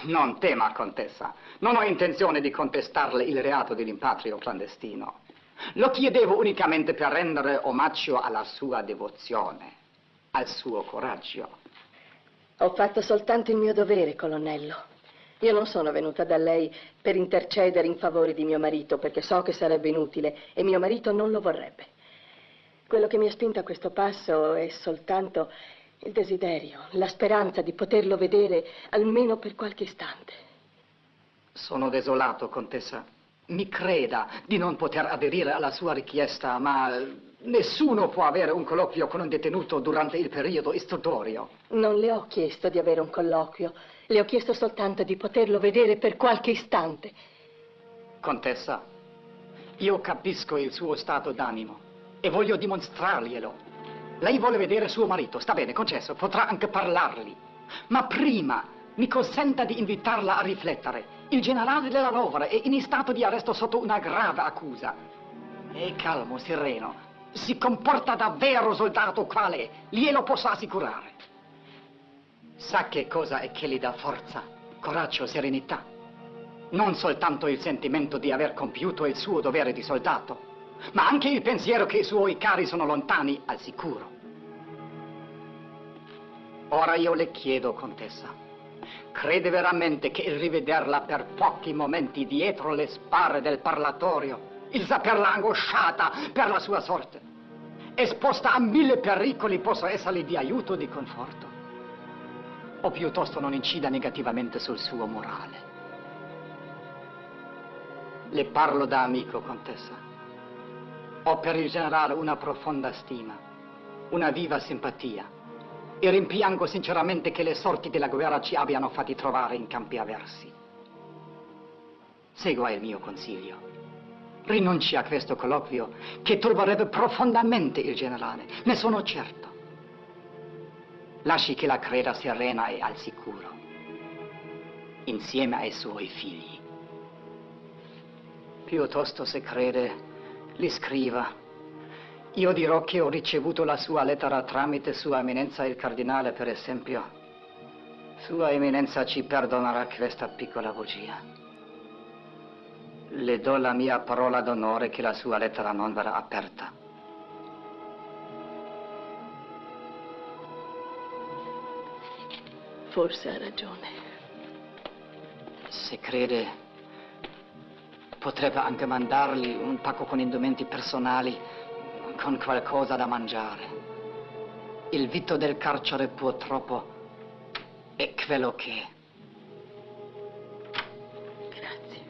Non tema, contessa. Non ho intenzione di contestarle il reato di rimpatrio clandestino. Lo chiedevo unicamente per rendere omaggio alla sua devozione, al suo coraggio. Ho fatto soltanto il mio dovere, colonnello. Io non sono venuta da lei per intercedere in favore di mio marito, perché so che sarebbe inutile e mio marito non lo vorrebbe. Quello che mi ha spinto a questo passo è soltanto il desiderio, la speranza di poterlo vedere almeno per qualche istante. Sono desolato, contessa. Mi creda di non poter aderire alla sua richiesta, ma nessuno può avere un colloquio con un detenuto durante il periodo istruttorio. Non le ho chiesto di avere un colloquio. Le ho chiesto soltanto di poterlo vedere per qualche istante. Contessa, io capisco il suo stato d'animo e voglio dimostrarglielo. Lei vuole vedere suo marito, sta bene, concesso, potrà anche parlargli. Ma prima mi consenta di invitarla a riflettere. Il generale della Rovere è in stato di arresto sotto una grave accusa. È calmo, sereno. Si comporta davvero soldato quale, glielo posso assicurare. Sa che cosa è che gli dà forza, coraggio, serenità. Non soltanto il sentimento di aver compiuto il suo dovere di soldato, ma anche il pensiero che i suoi cari sono lontani al sicuro. Ora io le chiedo, contessa, crede veramente che il rivederla per pochi momenti dietro le sbarre del parlatorio, il saperla angosciata per la sua sorte, esposta a 1000 pericoli, possa esserle di aiuto e di conforto? O piuttosto non incida negativamente sul suo morale? Le parlo da amico, contessa. Ho per il generale una profonda stima, una viva simpatia, e rimpiango sinceramente che le sorti della guerra ci abbiano fatti trovare in campi avversi. Segua il mio consiglio. Rinunci a questo colloquio che turberebbe profondamente il generale, ne sono certo. lasci che la creda serena e al sicuro, insieme ai suoi figli. Piuttosto, se crede, li scriva. Io dirò che ho ricevuto la sua lettera tramite Sua Eminenza il Cardinale, per esempio. Sua Eminenza ci perdonerà questa piccola bugia. Le do la mia parola d'onore che la sua lettera non verrà aperta. Forse ha ragione. Se crede, potrebbe anche mandargli un pacco con indumenti personali, con qualcosa da mangiare. Il vitto del carcere purtroppo è quello che è. Grazie.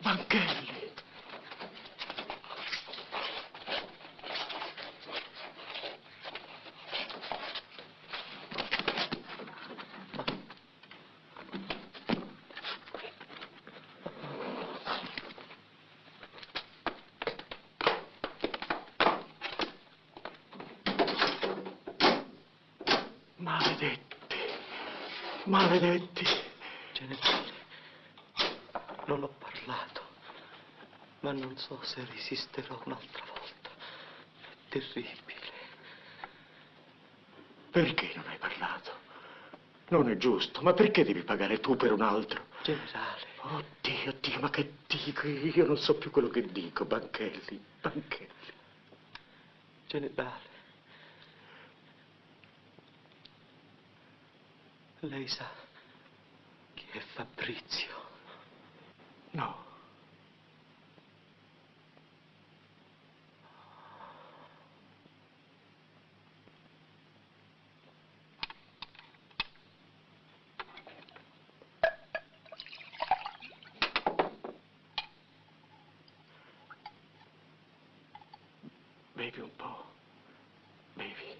Banchelli! Maledetti! Maledetti! Generale, non ho parlato, ma non so se resisterò un'altra volta. È terribile. Perché non hai parlato? Non è giusto, ma perché devi pagare tu per un altro? Generale. Oddio, Dio, ma che dico? Io non so più quello che dico, Banchelli, Banchelli. Generale, lei sa chi è Fabrizio? No. Bevi un po', bevi.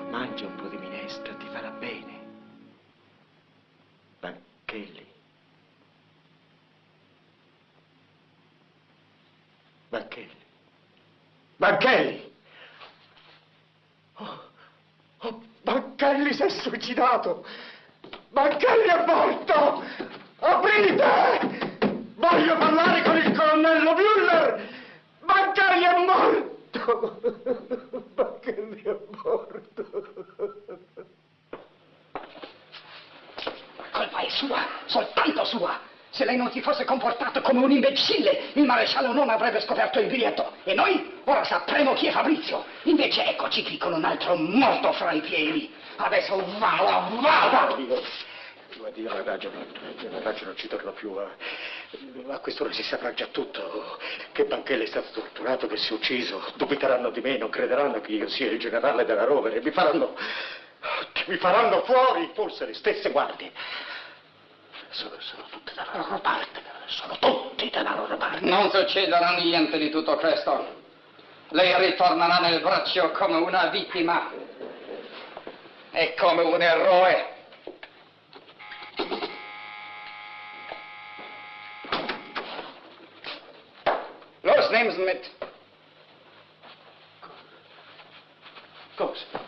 Mangia un po' di minestra, ti farà bene. Banchelli. Banchelli. Banchelli! Oh, Banchelli si è suicidato! Banchelli è morto! Aprite! Voglio parlare con il colonnello Müller! Banchelli è morto! Banchelli è morto! La colpa è sua, soltanto sua. Se lei non si fosse comportato come un imbecille, il maresciallo non avrebbe scoperto il biglietto. E noi ora sapremo chi è Fabrizio. Invece eccoci qui con un altro morto fra i piedi. Adesso vada! Io a dire la ragione non ci torno più. A quest'ora si saprà già tutto, che Banchella è stato torturato, che si è ucciso. Dubiteranno di me, non crederanno che io sia il generale della Rovere. Mi faranno fuori, forse le stesse guardie. Sono tutte dalla loro parte, sono tutti dalla loro parte. Non succederà niente di tutto questo. Lei ritornerà nel braccio come una vittima e come un eroe. Los, nehmen Sie mit. Cosa?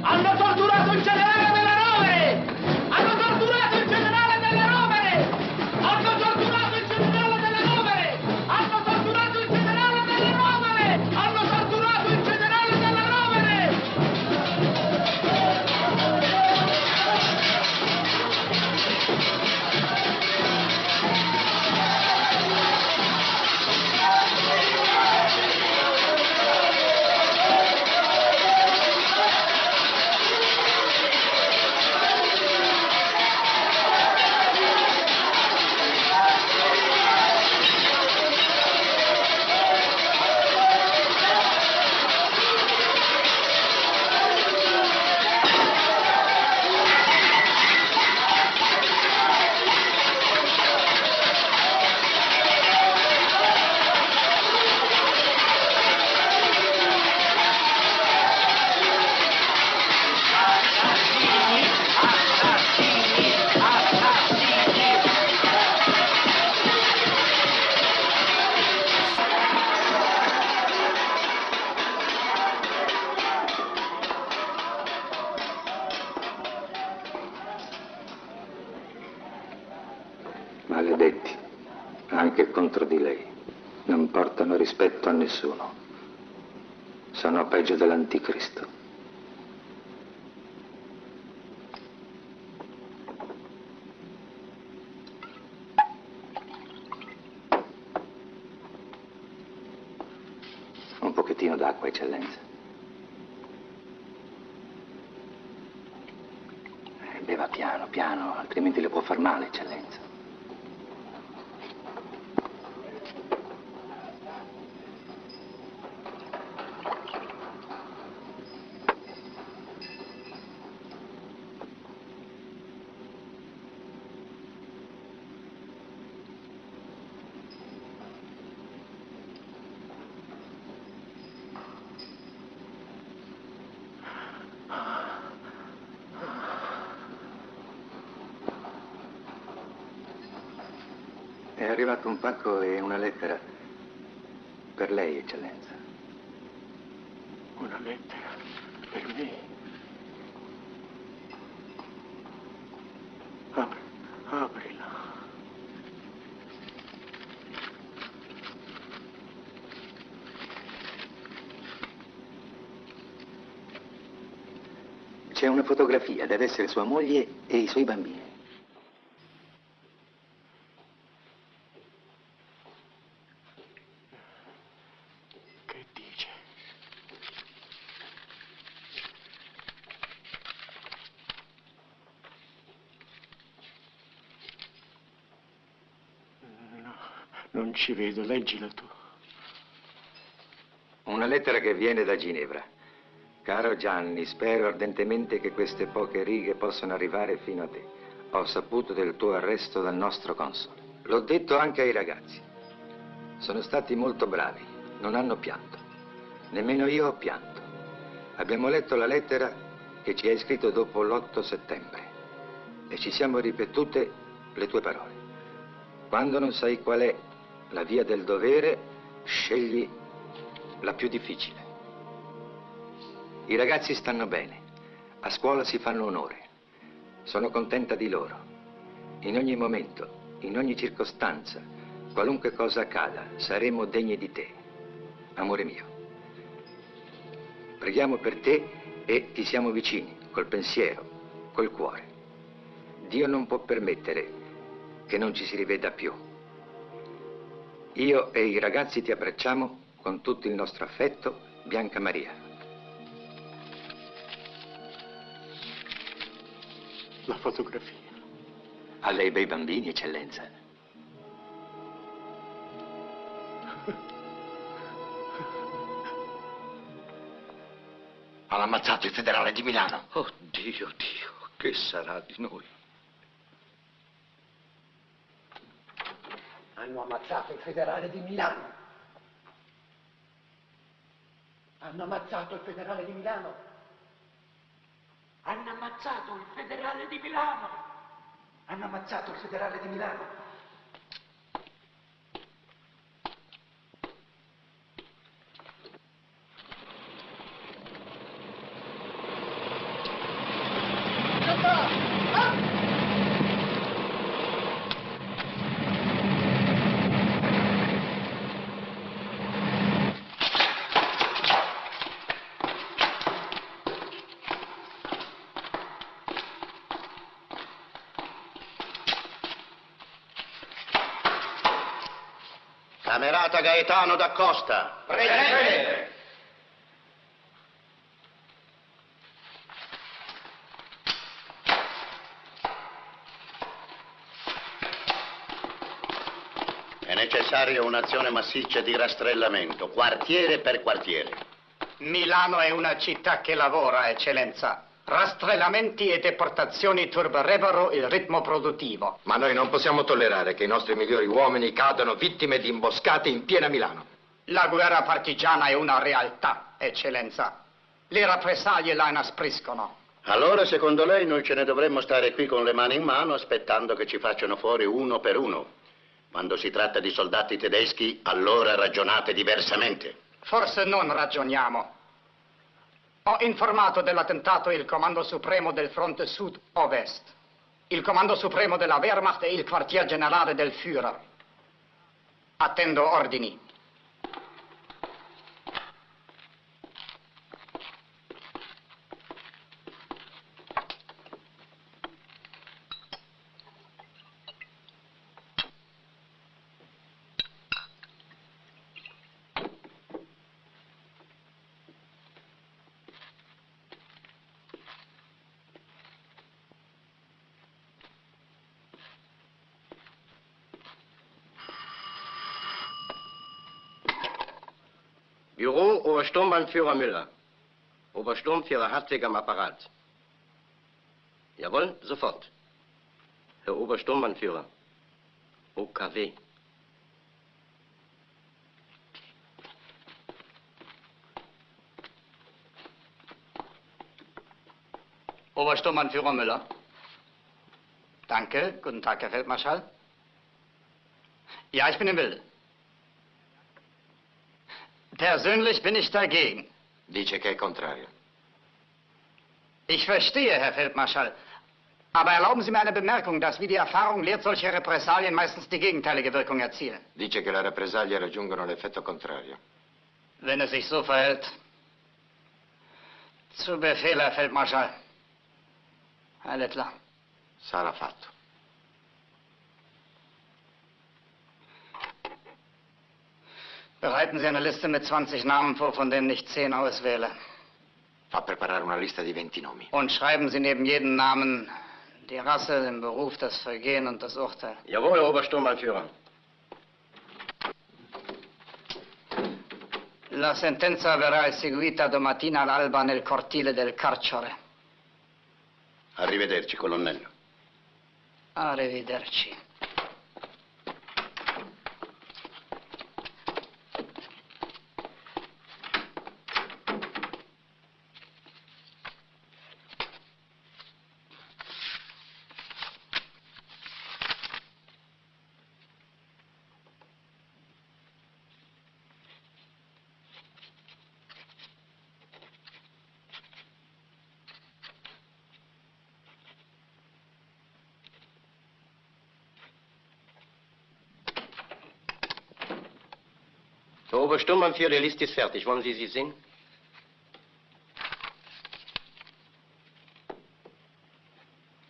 Hanno torturato il generale della Rovere! Hanno torturato il generale della Rovere! Hanno torturato il generale della Rovere! Hanno torturato il generale della Rovere! Hanno torturato il generale della Rovere! Maledetti, anche contro di lei. Non portano rispetto a nessuno. Sono peggio dell'Anticristo. Un pochettino d'acqua, eccellenza. Beva piano, piano, altrimenti le può far male, eccellenza. È arrivato un pacco e una lettera per lei, eccellenza. Una lettera per me. Aprila. C'è una fotografia, deve essere sua moglie e i suoi bambini. Che dice? No, non ci vedo, leggila tu. Una lettera che viene da Ginevra. Caro Gianni, spero ardentemente che queste poche righe possano arrivare fino a te. Ho saputo del tuo arresto dal nostro console. L'ho detto anche ai ragazzi. Sono stati molto bravi, non hanno pianto. Nemmeno io ho pianto. Abbiamo letto la lettera che ci hai scritto dopo l'8 settembre e ci siamo ripetute le tue parole. Quando non sai qual è la via del dovere, scegli la più difficile. I ragazzi stanno bene, a scuola si fanno onore. Sono contenta di loro. In ogni momento, in ogni circostanza, qualunque cosa accada, saremo degni di te, amore mio. Preghiamo per te e ti siamo vicini, col pensiero, col cuore. Dio non può permettere che non ci si riveda più. Io e i ragazzi ti abbracciamo con tutto il nostro affetto, Bianca Maria. La fotografia. A lei bei bambini, eccellenza. Hanno ammazzato il federale di Milano. Oh Dio, che sarà di noi? Hanno ammazzato il federale di Milano. Hanno ammazzato il federale di Milano. Hanno ammazzato il federale di Milano. Hanno ammazzato il federale di Milano. Camerata Gaetano da Costa. Presente. È necessaria un'azione massiccia di rastrellamento, quartiere per quartiere. Milano è una città che lavora, eccellenza. Rastrellamenti e deportazioni turberebbero il ritmo produttivo. Ma noi non possiamo tollerare che i nostri migliori uomini cadano vittime di imboscate in piena Milano. La guerra partigiana è una realtà, eccellenza. Le rappresaglie la inaspriscono. Allora, secondo lei, noi ce ne dovremmo stare qui con le mani in mano aspettando che ci facciano fuori uno per uno. Quando si tratta di soldati tedeschi, allora ragionate diversamente. Forse non ragioniamo. Ho informato dell'attentato il Comando Supremo del Fronte Sud-Ovest, il Comando Supremo della Wehrmacht e il Quartier Generale del Führer. Attendo ordini. Büro Obersturmbannführer Müller. Obersturmführer Hartwig am Apparat. Jawohl, sofort. Herr Obersturmbannführer. OKW. Obersturmbannführer Müller. Danke. Guten Tag, Herr Feldmarschall. Ja, ich bin im Bilde. Persönlich bin ich dagegen. Dice che è contrario. Ich verstehe, Herr Feldmarschall. Aber erlauben Sie mir eine Bemerkung, dass wie die Erfahrung lehrt, solche Repressalien meistens die gegenteilige Wirkung erzielen. Dice che le rappresaglie raggiungono l'effetto contrario. Wenn es sich so verhält. Zu Befehl, Herr Feldmarschall. Herr Littler. Sarà fatto. Bereiten Sie eine Liste mit 20 Namen vor, von denen ich 10 auswähle. Fa preparare una lista di 20 nomi. Und schreiben Sie neben jedem Namen die Rasse, den Beruf, das Vergehen und das Urteil. Jawohl, Obersturmbannführer. La sentenza verrà eseguita domattina all'alba nel cortile del carcere. Arrivederci, colonnello. Arrivederci. Obersturmbannführer, die Liste ist fertig. Wollen Sie sie sehen?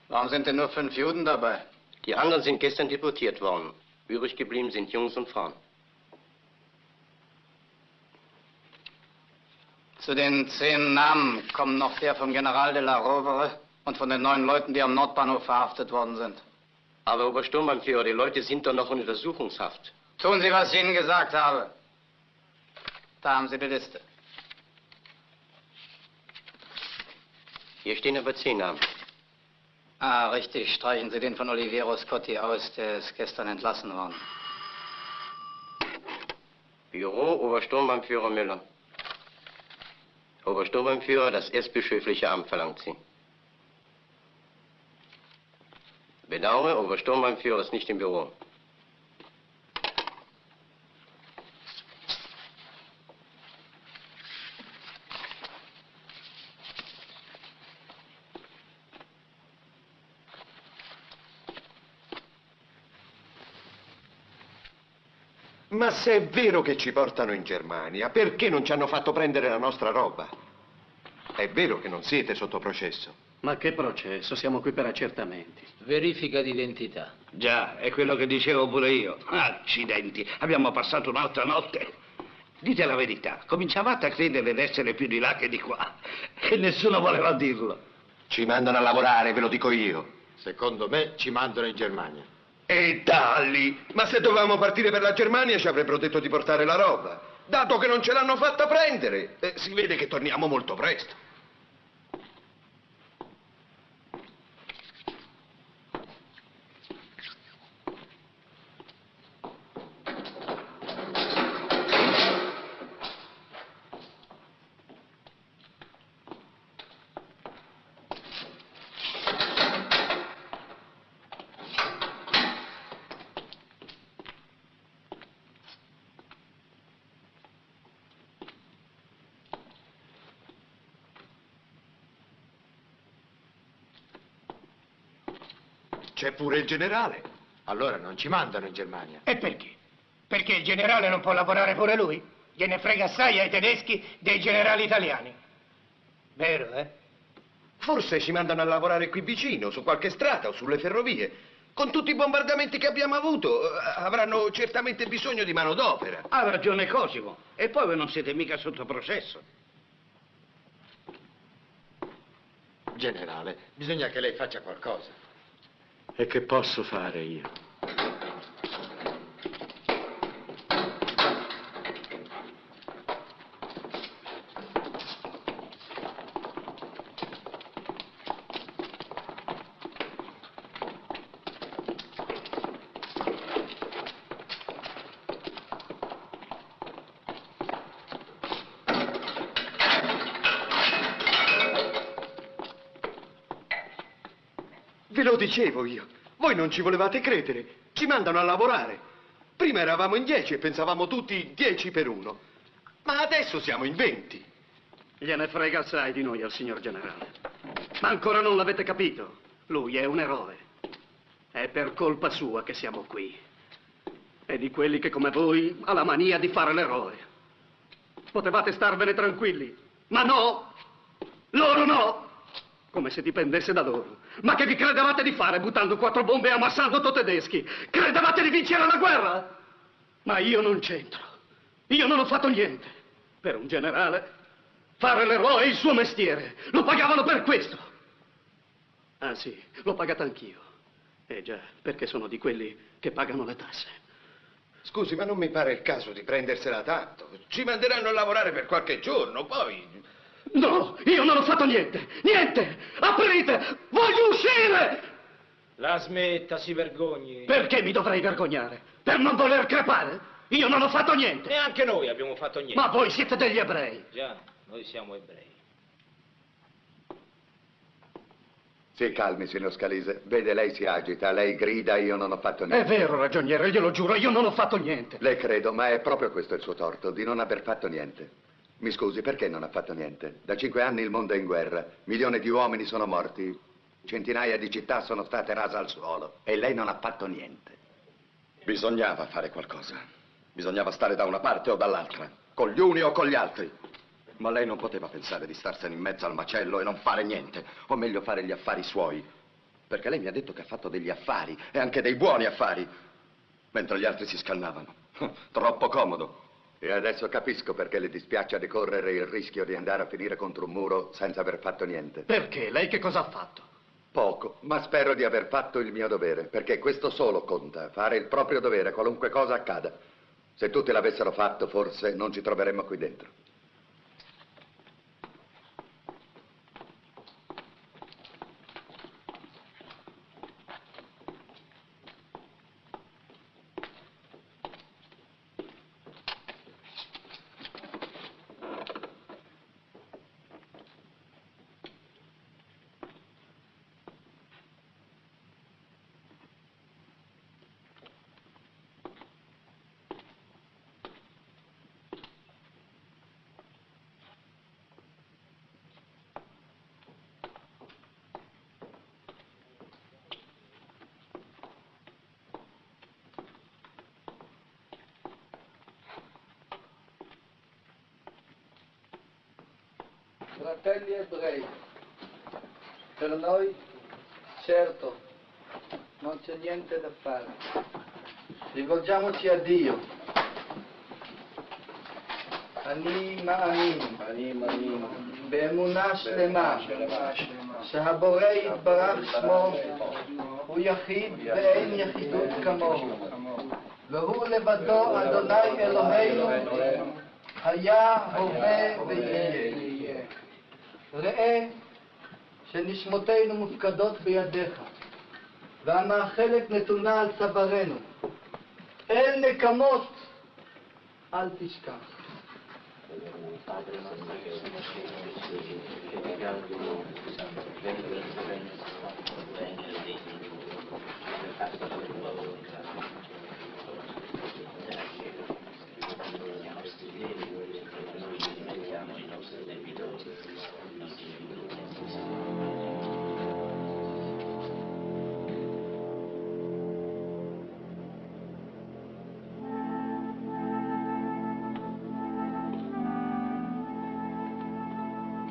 Warum sind denn nur 5 Juden dabei? Die anderen sind gestern deportiert worden. Übrig geblieben sind Jungs und Frauen. Zu den 10 Namen kommen noch der vom General de la Rovere und von den 9 Leuten, die am Nordbahnhof verhaftet worden sind. Aber Obersturmbannführer, die Leute sind doch noch in Untersuchungshaft. Tun Sie, was ich Ihnen gesagt habe. Da haben Sie die Liste. Hier stehen aber 10 Namen. Ah, richtig. Streichen Sie den von Oliviero Scotti aus. Der ist gestern entlassen worden. Büro, Obersturmbannführer Müller. Obersturmbannführer, das erzbischöfliche Amt verlangt Sie. Bedauere, Obersturmbannführer ist nicht im Büro. Ma se è vero che ci portano in Germania, perché non ci hanno fatto prendere la nostra roba? È vero che non siete sotto processo? Ma che processo? Siamo qui per accertamenti. Verifica d'identità. Già, è quello che dicevo pure io. Accidenti, abbiamo passato un'altra notte. Dite la verità, cominciavate a credere di essere più di là che di qua. E nessuno voleva dirlo. Ci mandano a lavorare, ve lo dico io. Secondo me ci mandano in Germania. E tali! Ma se dovevamo partire per la Germania ci avrebbero detto di portare la roba. Dato che non ce l'hanno fatta prendere, si vede che torniamo molto presto. C'è pure il generale. Allora non ci mandano in Germania. E perché? Perché il generale non può lavorare pure lui? Gliene frega assai ai tedeschi dei generali italiani. Vero, eh? Forse ci mandano a lavorare qui vicino, su qualche strada o sulle ferrovie. Con tutti i bombardamenti che abbiamo avuto, avranno certamente bisogno di manodopera. Ha ragione Cosimo. E poi voi non siete mica sotto processo. Generale, bisogna che lei faccia qualcosa. E che posso fare io? Ve lo dicevo io. Voi non ci volevate credere. Ci mandano a lavorare. Prima eravamo in 10 e pensavamo tutti 10 per 1. Ma adesso siamo in 20. Gliene frega assai di noi al signor generale. Ma ancora non l'avete capito. Lui è un eroe. È per colpa sua che siamo qui. È di quelli che come voi ha la mania di fare l'eroe. Potevate starvene tranquilli. Ma no! Loro no! Come se dipendesse da loro. Ma che vi credevate di fare buttando 4 bombe e ammassando 8 tedeschi? Credevate di vincere la guerra? Ma io non c'entro. Io non ho fatto niente. Per un generale, fare l'eroe è il suo mestiere. Lo pagavano per questo. Ah sì, l'ho pagato anch'io. Già, perché sono di quelli che pagano le tasse. Scusi, ma non mi pare il caso di prendersela tanto. Ci manderanno a lavorare per qualche giorno, poi... No, io non ho fatto niente! Niente! Aprite! Voglio uscire! La smetta, si vergogni. Perché mi dovrei vergognare? Per non voler crepare? Io non ho fatto niente! Neanche noi abbiamo fatto niente. Ma voi siete degli ebrei! Già, noi siamo ebrei. Si calmi, signor Scalise. Vede, lei si agita, lei grida, io non ho fatto niente. È vero, ragioniere, glielo giuro, io non ho fatto niente. Le credo, ma è proprio questo il suo torto, di non aver fatto niente. Mi scusi, perché non ha fatto niente? Da 5 anni il mondo è in guerra, milioni di uomini sono morti, centinaia di città sono state rase al suolo e lei non ha fatto niente. Bisognava fare qualcosa. Bisognava stare da una parte o dall'altra, con gli uni o con gli altri. Ma lei non poteva pensare di starsene in mezzo al macello e non fare niente, o meglio fare gli affari suoi. Perché lei mi ha detto che ha fatto degli affari, e anche dei buoni affari, mentre gli altri si scannavano. Troppo comodo. E adesso capisco perché le dispiace di correre il rischio di andare a finire contro un muro senza aver fatto niente. Perché? Lei che cosa ha fatto? Poco, ma spero di aver fatto il mio dovere, perché questo solo conta, fare il proprio dovere, qualunque cosa accada. Se tutti l'avessero fatto, forse non ci troveremmo qui dentro. Fratelli ebrei, per noi, certo, non c'è niente da fare. Rivolgiamoci a Dio. Ani Ma'anim, באמונה שלמה, שהבורא יתברך שמו, הוא יחיד ואין יחידות כמוהו, והוא לבדו אדוני אלוהינו, היה, הווה ויהיה. ראה שנשמותינו מופקדות בידיך, והמאכלת נתונה על צווארנו. אל נקמות, אל תשכח.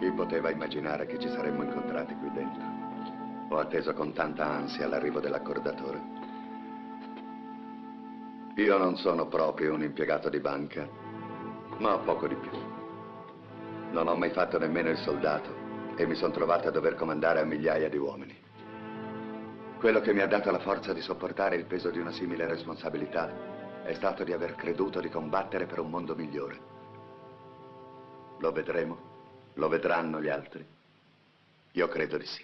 Chi poteva immaginare che ci saremmo incontrati qui dentro? Ho atteso con tanta ansia l'arrivo dell'accordatore. Io non sono proprio un impiegato di banca, ma poco di più. Non ho mai fatto nemmeno il soldato e mi sono trovato a dover comandare a migliaia di uomini. Quello che mi ha dato la forza di sopportare il peso di una simile responsabilità è stato di aver creduto di combattere per un mondo migliore. Lo vedremo? Lo vedranno gli altri? Io credo di sì.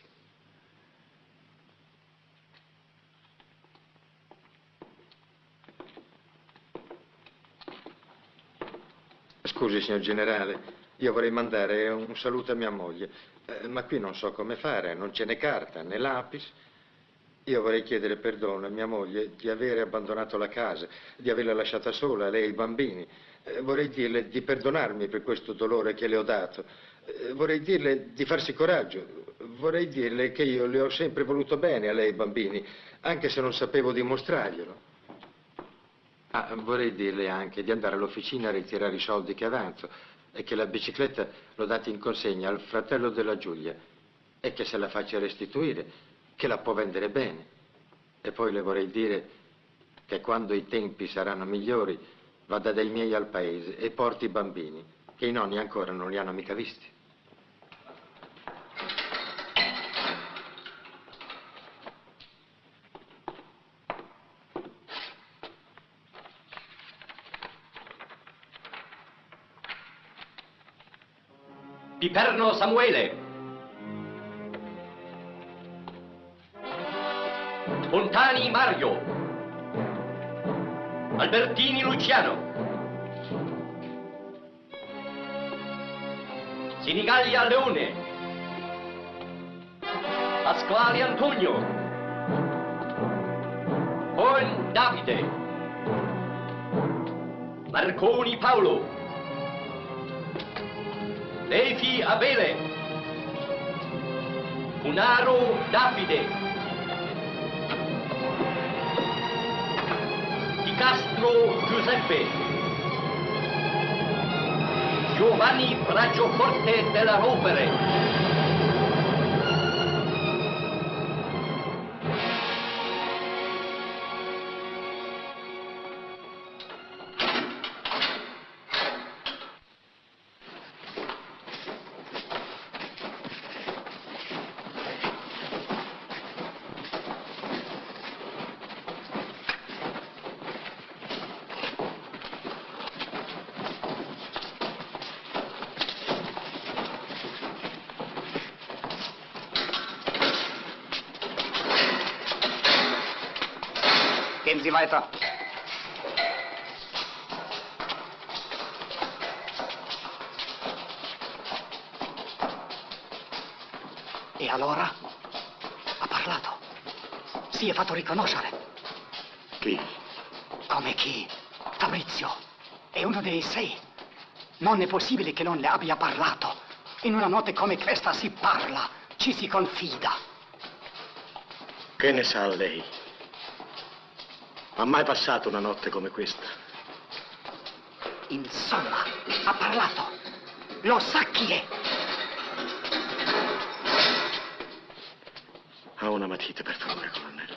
Scusi, signor generale, io vorrei mandare un saluto a mia moglie, ma qui non so come fare, non c'è né carta né lapis. Io vorrei chiedere perdono a mia moglie di aver abbandonato la casa, di averla lasciata sola, lei e i bambini. Vorrei dirle di perdonarmi per questo dolore che le ho dato. Vorrei dirle di farsi coraggio. Vorrei dirle che io le ho sempre voluto bene a lei e ai bambini, anche se non sapevo dimostrarglielo. Vorrei dirle anche di andare all'officina a ritirare i soldi che avanzo e che la bicicletta l'ho data in consegna al fratello della Giulia e che se la faccia restituire, che la può vendere bene. E poi le vorrei dire che quando i tempi saranno migliori vada dai miei al paese e porti i bambini, che i nonni ancora non li hanno mica visti. Piperno Samuele. Montani Mario. Albertini Luciano. Sinigaglia Leone. Pasquale Antonio. Cohen Davide. Marconi Paolo. Levi Abele. Funaro Davide. Di Castro Giuseppe. Giovanni Bracioforte della Rovere. Gehen Sie weiter. E allora? Ha parlato. Si è fatto riconoscere. Chi? Come chi? Fabrizio. È uno dei 6. Non è possibile che non le abbia parlato. In una notte come questa si parla, ci si confida. Che ne sa lei? Ha mai passato una notte come questa? Insomma, ha parlato. Lo sa chi è. Ha una matita, per favore, colonnello.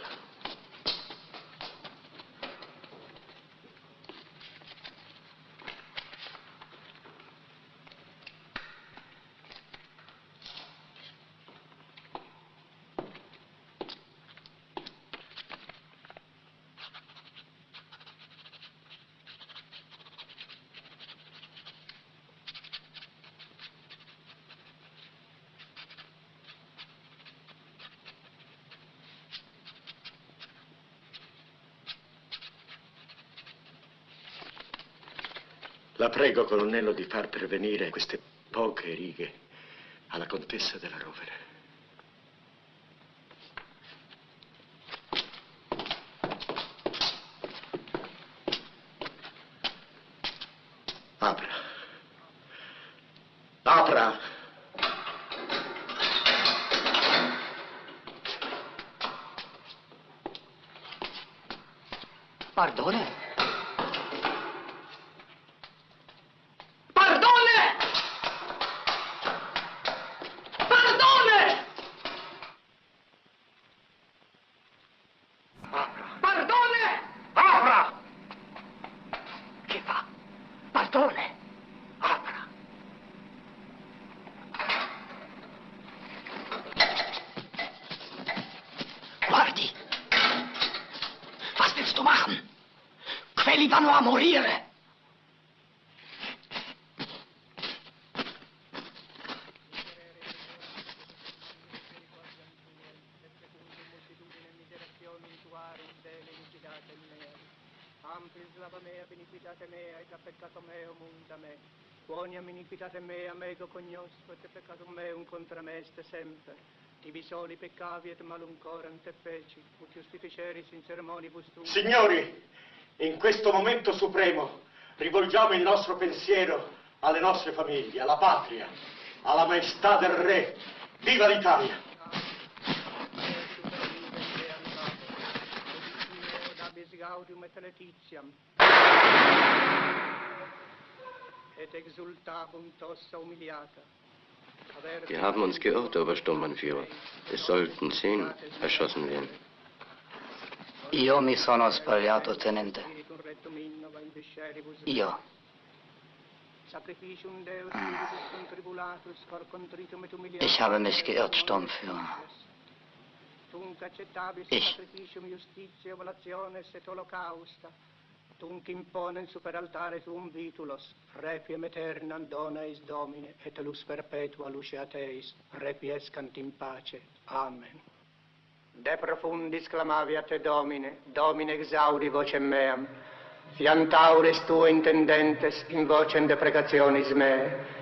La prego, colonnello, di far pervenire queste poche righe alla contessa della Rovere. Apra. Apra! Pardone? Guardi! Was willst du machen? Quelli vanno a morire! Amplis lava mea, beniquitate mea, et a peccato meo munda me. Quoniam iniquitate mea, mego cognosco, et peccatum meum contra me est semper. Tibi soli peccavi et malum corem te feci, ut justificeris in ceremonibus tu. Signori, in questo momento supremo rivolgiamo il nostro pensiero alle nostre famiglie, alla patria, alla maestà del re. Viva l'Italia! Gaudium et laetitiam et exultabunt ossa umiliata. Wir haben uns geirrt, Obersturmbannführer. Es sollten 10 erschossen werden. Io mi sono sbagliato, tenente. Io. Ich habe mich geirrt, Sturmführer. Tunc acceptabis sacrificium justitiae oblationes et holocausta. Tunc imponen super altare tuum vitulos. Requiem aeternam dona eis Domine, et lux perpetua luceat eis. Requiescant in pace. Amen. De profundis clamavi a te, Domine. Domine exaudi vocem meam. Fiantauris tu intendentes in vocem deprecationis meae.